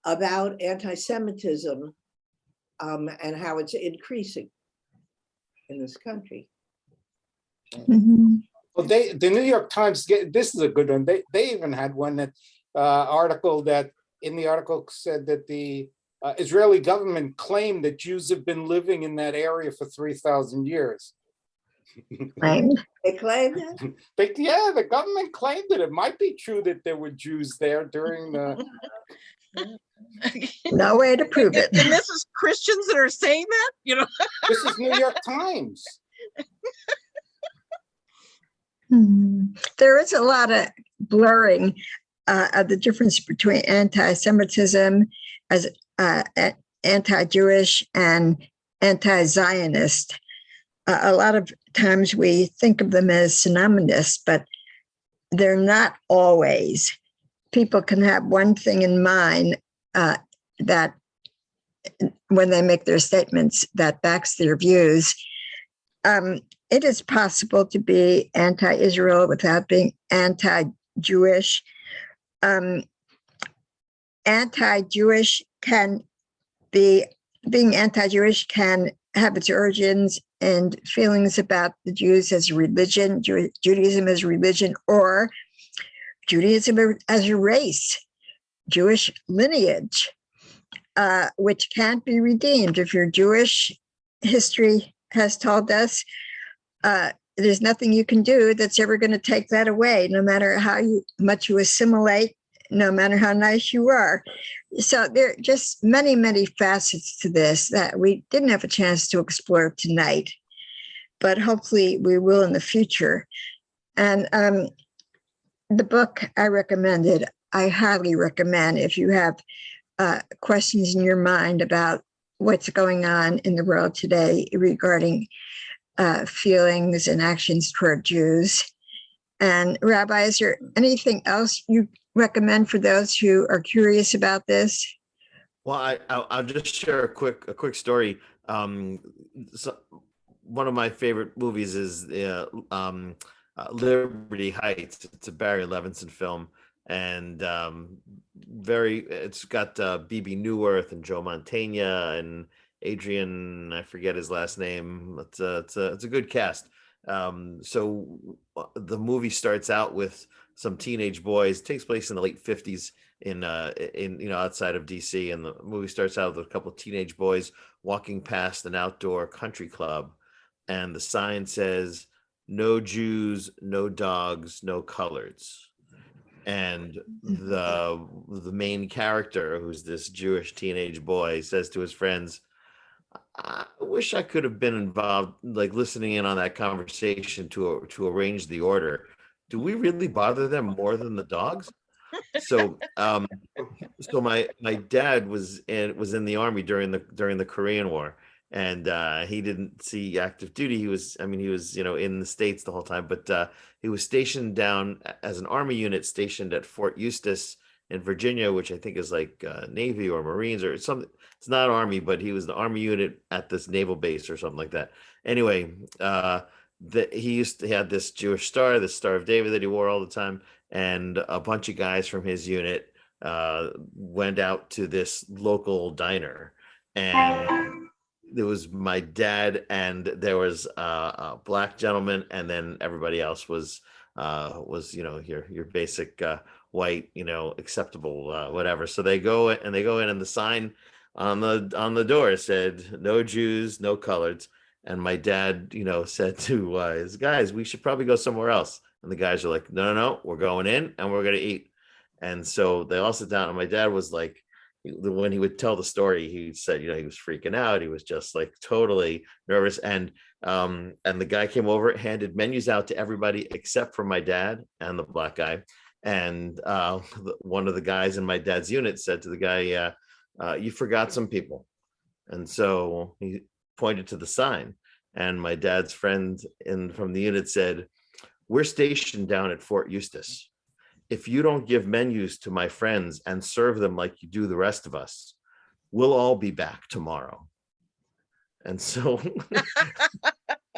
about anti-Semitism and how it's increasing in this country. Well, the New York Times, this is a good one. They even had one that article that in the article said that the Israeli government claimed that Jews have been living in that area for 3,000 years. They claimed that? The government claimed it. It might be true that there were Jews there during the... No way to prove it. And this is Christians that are saying that, This is New York Times. There is a lot of blurring of the difference between anti-Semitism as anti-Jewish and anti-Zionist. A lot of times we think of them as synonymous, but they're not always. People can have one thing in mind that when they make their statements that backs their views. It is possible to be anti-Israel without being anti-Jewish. Anti-Jewish being anti-Jewish can have its origins and feelings about the Jews as a religion, Judaism as a religion, or Judaism as a race, Jewish lineage, which can't be redeemed. If you're Jewish, history has told us there's nothing you can do that's ever going to take that away, no matter how much you assimilate, no matter how nice you are. So there are just many, many facets to this that we didn't have a chance to explore tonight, but hopefully we will in the future. And the book I recommended, I highly recommend if you have questions in your mind about what's going on in the world today regarding feelings and actions toward Jews. And Rabbi, is there anything else you recommend for those who are curious about this? Well, I'll just share a quick story. So one of my favorite movies is Liberty Heights. It's a Barry Levinson film, and it's got Bebe Neuwirth and Joe Mantegna, and Adrian, I forget his last name. It's a good cast. So the movie starts out with some teenage boys. It takes place in the late 50s in outside of DC, and the movie starts out with a couple of teenage boys walking past an outdoor country club, and the sign says, "No Jews, no dogs, no coloreds." And the main character, who's this Jewish teenage boy, says to his friends, "I wish I could have been involved, like listening in on that conversation to arrange the order. Do we really bother them more than the dogs?" So, so my dad was in the army during the Korean War, and he didn't see active duty. He was in the States the whole time, but he was stationed down as an army unit stationed at Fort Eustis in Virginia, which I think is like Navy or Marines or something. It's not Army, but he was the Army unit at this naval base or something like that. Anyway, he had this Jewish star, the Star of David that he wore all the time, and a bunch of guys from his unit went out to this local diner, and there was my dad, and there was a black gentleman, and then everybody else was your basic white, acceptable whatever. So they go in, and the sign on the door said, "No Jews, no coloreds." And my dad, said to his guys, "We should probably go somewhere else." And the guys are like, no, we're going in and we're going to eat. And so they all sit down, and my dad was like, when he would tell the story, he said, he was freaking out. He was just like totally nervous. And the guy came over, handed menus out to everybody except for my dad and the black guy. And one of the guys in my dad's unit said to the guy, "You forgot some people." And so he pointed to the sign, and my dad's friend from the unit said, "We're stationed down at Fort Eustis. If you don't give menus to my friends and serve them like you do the rest of us, we'll all be back tomorrow." And so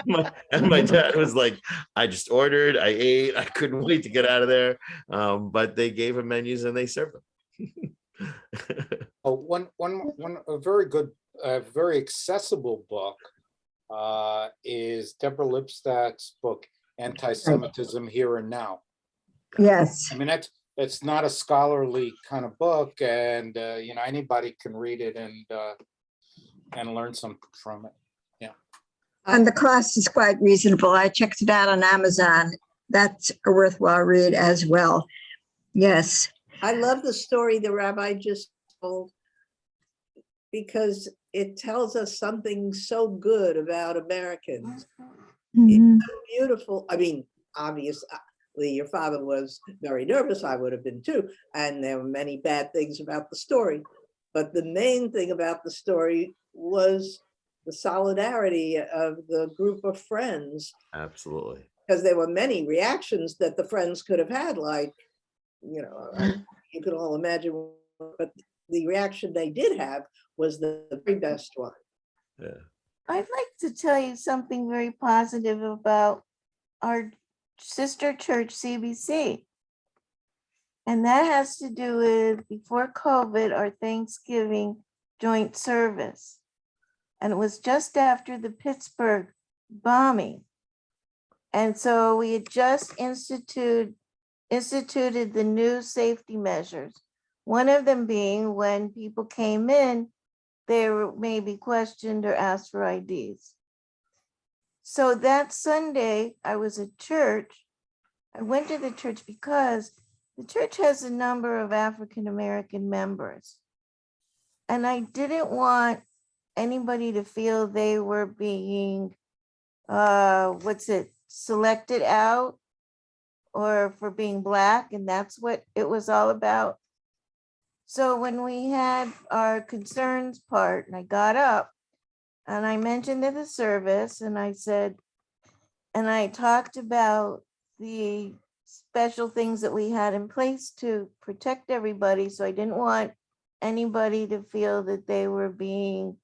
my dad was like, "I just ordered, I ate, I couldn't wait to get out of there." But they gave him menus and they served them. A very good, very accessible book is Deborah Lipstack's book, Antisemitism Here and Now. Yes. I mean, it's not a scholarly kind of book, and anybody can read it and learn something from it. Yeah. And the cost is quite reasonable. I checked it out on Amazon. That's a worthwhile read as well. Yes. I love the story the rabbi just told, because it tells us something so good about Americans. It's so beautiful. I mean, obviously, your father was very nervous. I would have been too. And there were many bad things about the story. But the main thing about the story was the solidarity of the group of friends. Absolutely. Because there were many reactions that the friends could have had, like, you can all imagine, but the reaction they did have was the very best one. Yeah. I'd like to tell you something very positive about our sister church, CBC. And that has to do with, before COVID, our Thanksgiving joint service. And it was just after the Pittsburgh bombing. And so we had just instituted the new safety measures. One of them being, when people came in, they were maybe questioned or asked for IDs. So that Sunday, I was at church. I went to the church because the church has a number of African-American members. And I didn't want anybody to feel they were being, selected out or for being Black. And that's what it was all about. So when we had our concerns part, and I got up and I mentioned at the service, and I said, and I talked about the special things that we had in place to protect everybody. So I didn't want anybody to feel that they were being,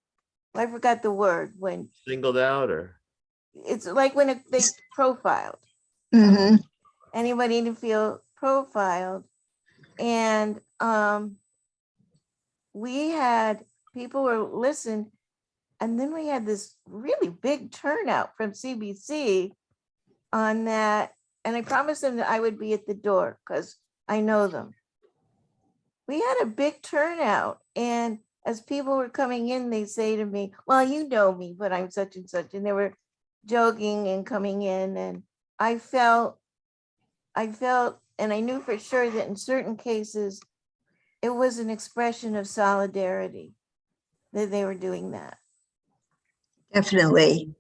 I forgot the word, when Singled out, or it's like when they profiled. Mm-hmm. Anybody to feel profiled. And we had people were listening. And then we had this really big turnout from CBC on that. And I promised them that I would be at the door because I know them. We had a big turnout. And as people were coming in, they say to me, well, you know me, but I'm such and such. And they were joking and coming in. And I felt, and I knew for sure that in certain cases, it was an expression of solidarity that they were doing that. Definitely.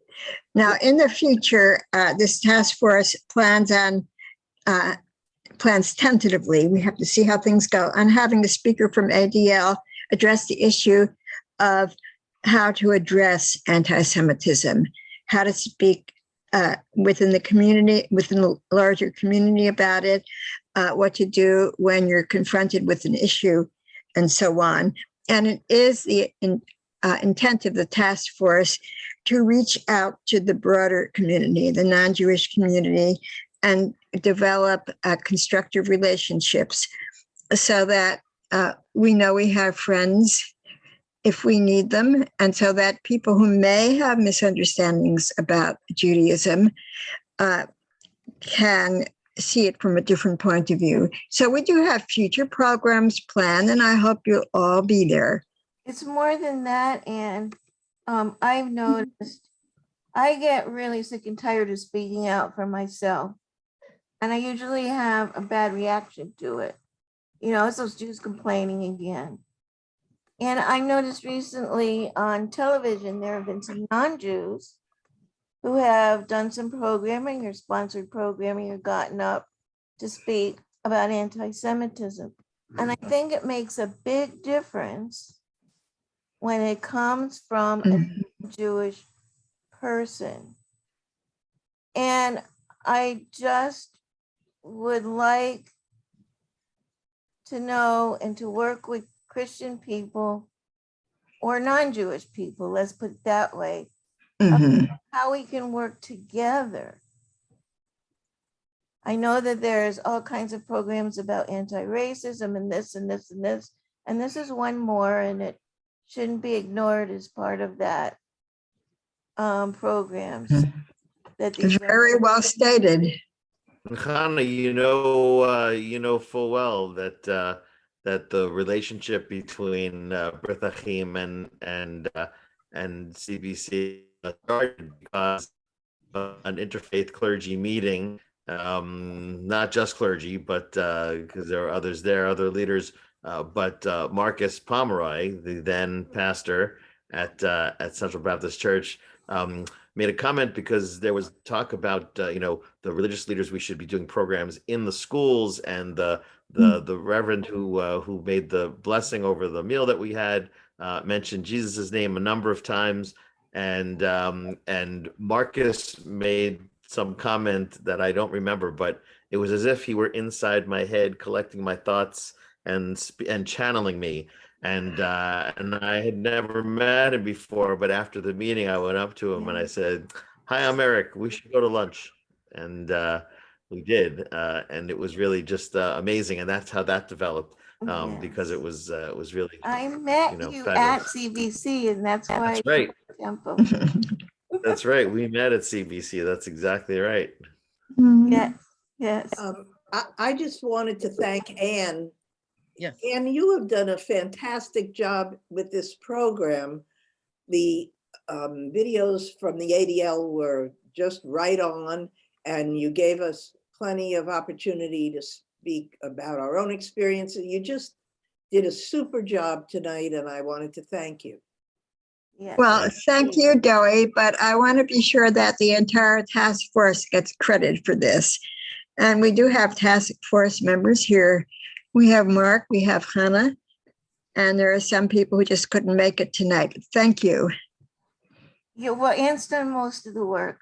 Now, in the future, this task force plans tentatively, we have to see how things go, on having the speaker from ADL address the issue of how to address anti-Semitism, how to speak within the community, within the larger community about it, what to do when you're confronted with an issue, and so on. And it is the intent of the task force to reach out to the broader community, the non-Jewish community, and develop constructive relationships so that we know we have friends if we need them, and so that people who may have misunderstandings about Judaism can see it from a different point of view. So we do have future programs planned, and I hope you'll all be there. It's more than that, and I've noticed I get really sick and tired of speaking out for myself, and I usually have a bad reaction to it. You know, it's those Jews complaining again. And I noticed recently on television, there have been some non-Jews who have done some programming or sponsored programming or gotten up to speak about anti-Semitism. And I think it makes a big difference when it comes from a Jewish person. And I just would like to know and to work with Christian people or non-Jewish people, let's put it that way, how we can work together. I know that there's all kinds of programs about anti-racism and this and this and this, and this is one more, and it shouldn't be ignored as part of that programs. That It's very well stated. Hannah, you know full well that that the relationship between Brit Achim and CBC started because of an interfaith clergy meeting, not just clergy, but because there are others there, other leaders, but Marcus Pomeroy, the then pastor at Central Baptist Church, made a comment because there was talk about the religious leaders, we should be doing programs in the schools, and the reverend who made the blessing over the meal that we had mentioned Jesus's name a number of times, and Marcus made some comment that I don't remember, but it was as if he were inside my head collecting my thoughts and channeling me. And I had never met him before, but after the meeting, I went up to him and I said, "Hi, I'm Eric. We should go to lunch." And we did, and it was really just amazing. And that's how that developed, because it was really. I met you at CBC, and that's why. That's right. That's right. We met at CBC. That's exactly right. Yes. Yes. I just wanted to thank Ann. Yes. Ann, you have done a fantastic job with this program. The videos from the ADL were just right on, and you gave us plenty of opportunity to speak about our own experiences. You just did a super job tonight, and I wanted to thank you. Yeah. Well, thank you, Joey, but I want to be sure that the entire task force gets credit for this. And we do have task force members here. We have Mark, we have Hannah, and there are some people who just couldn't make it tonight. Thank you. Yeah, well, Ann's done most of the work.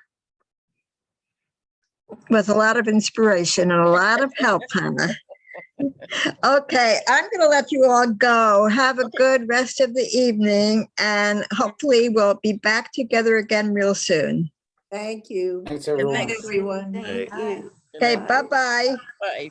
With a lot of inspiration and a lot of help, Hannah. Okay, I'm going to let you all go. Have a good rest of the evening, and hopefully we'll be back together again real soon. Thank you. Thanks, Good everyone. night, everyone. Thank you. Okay, bye-bye. Bye.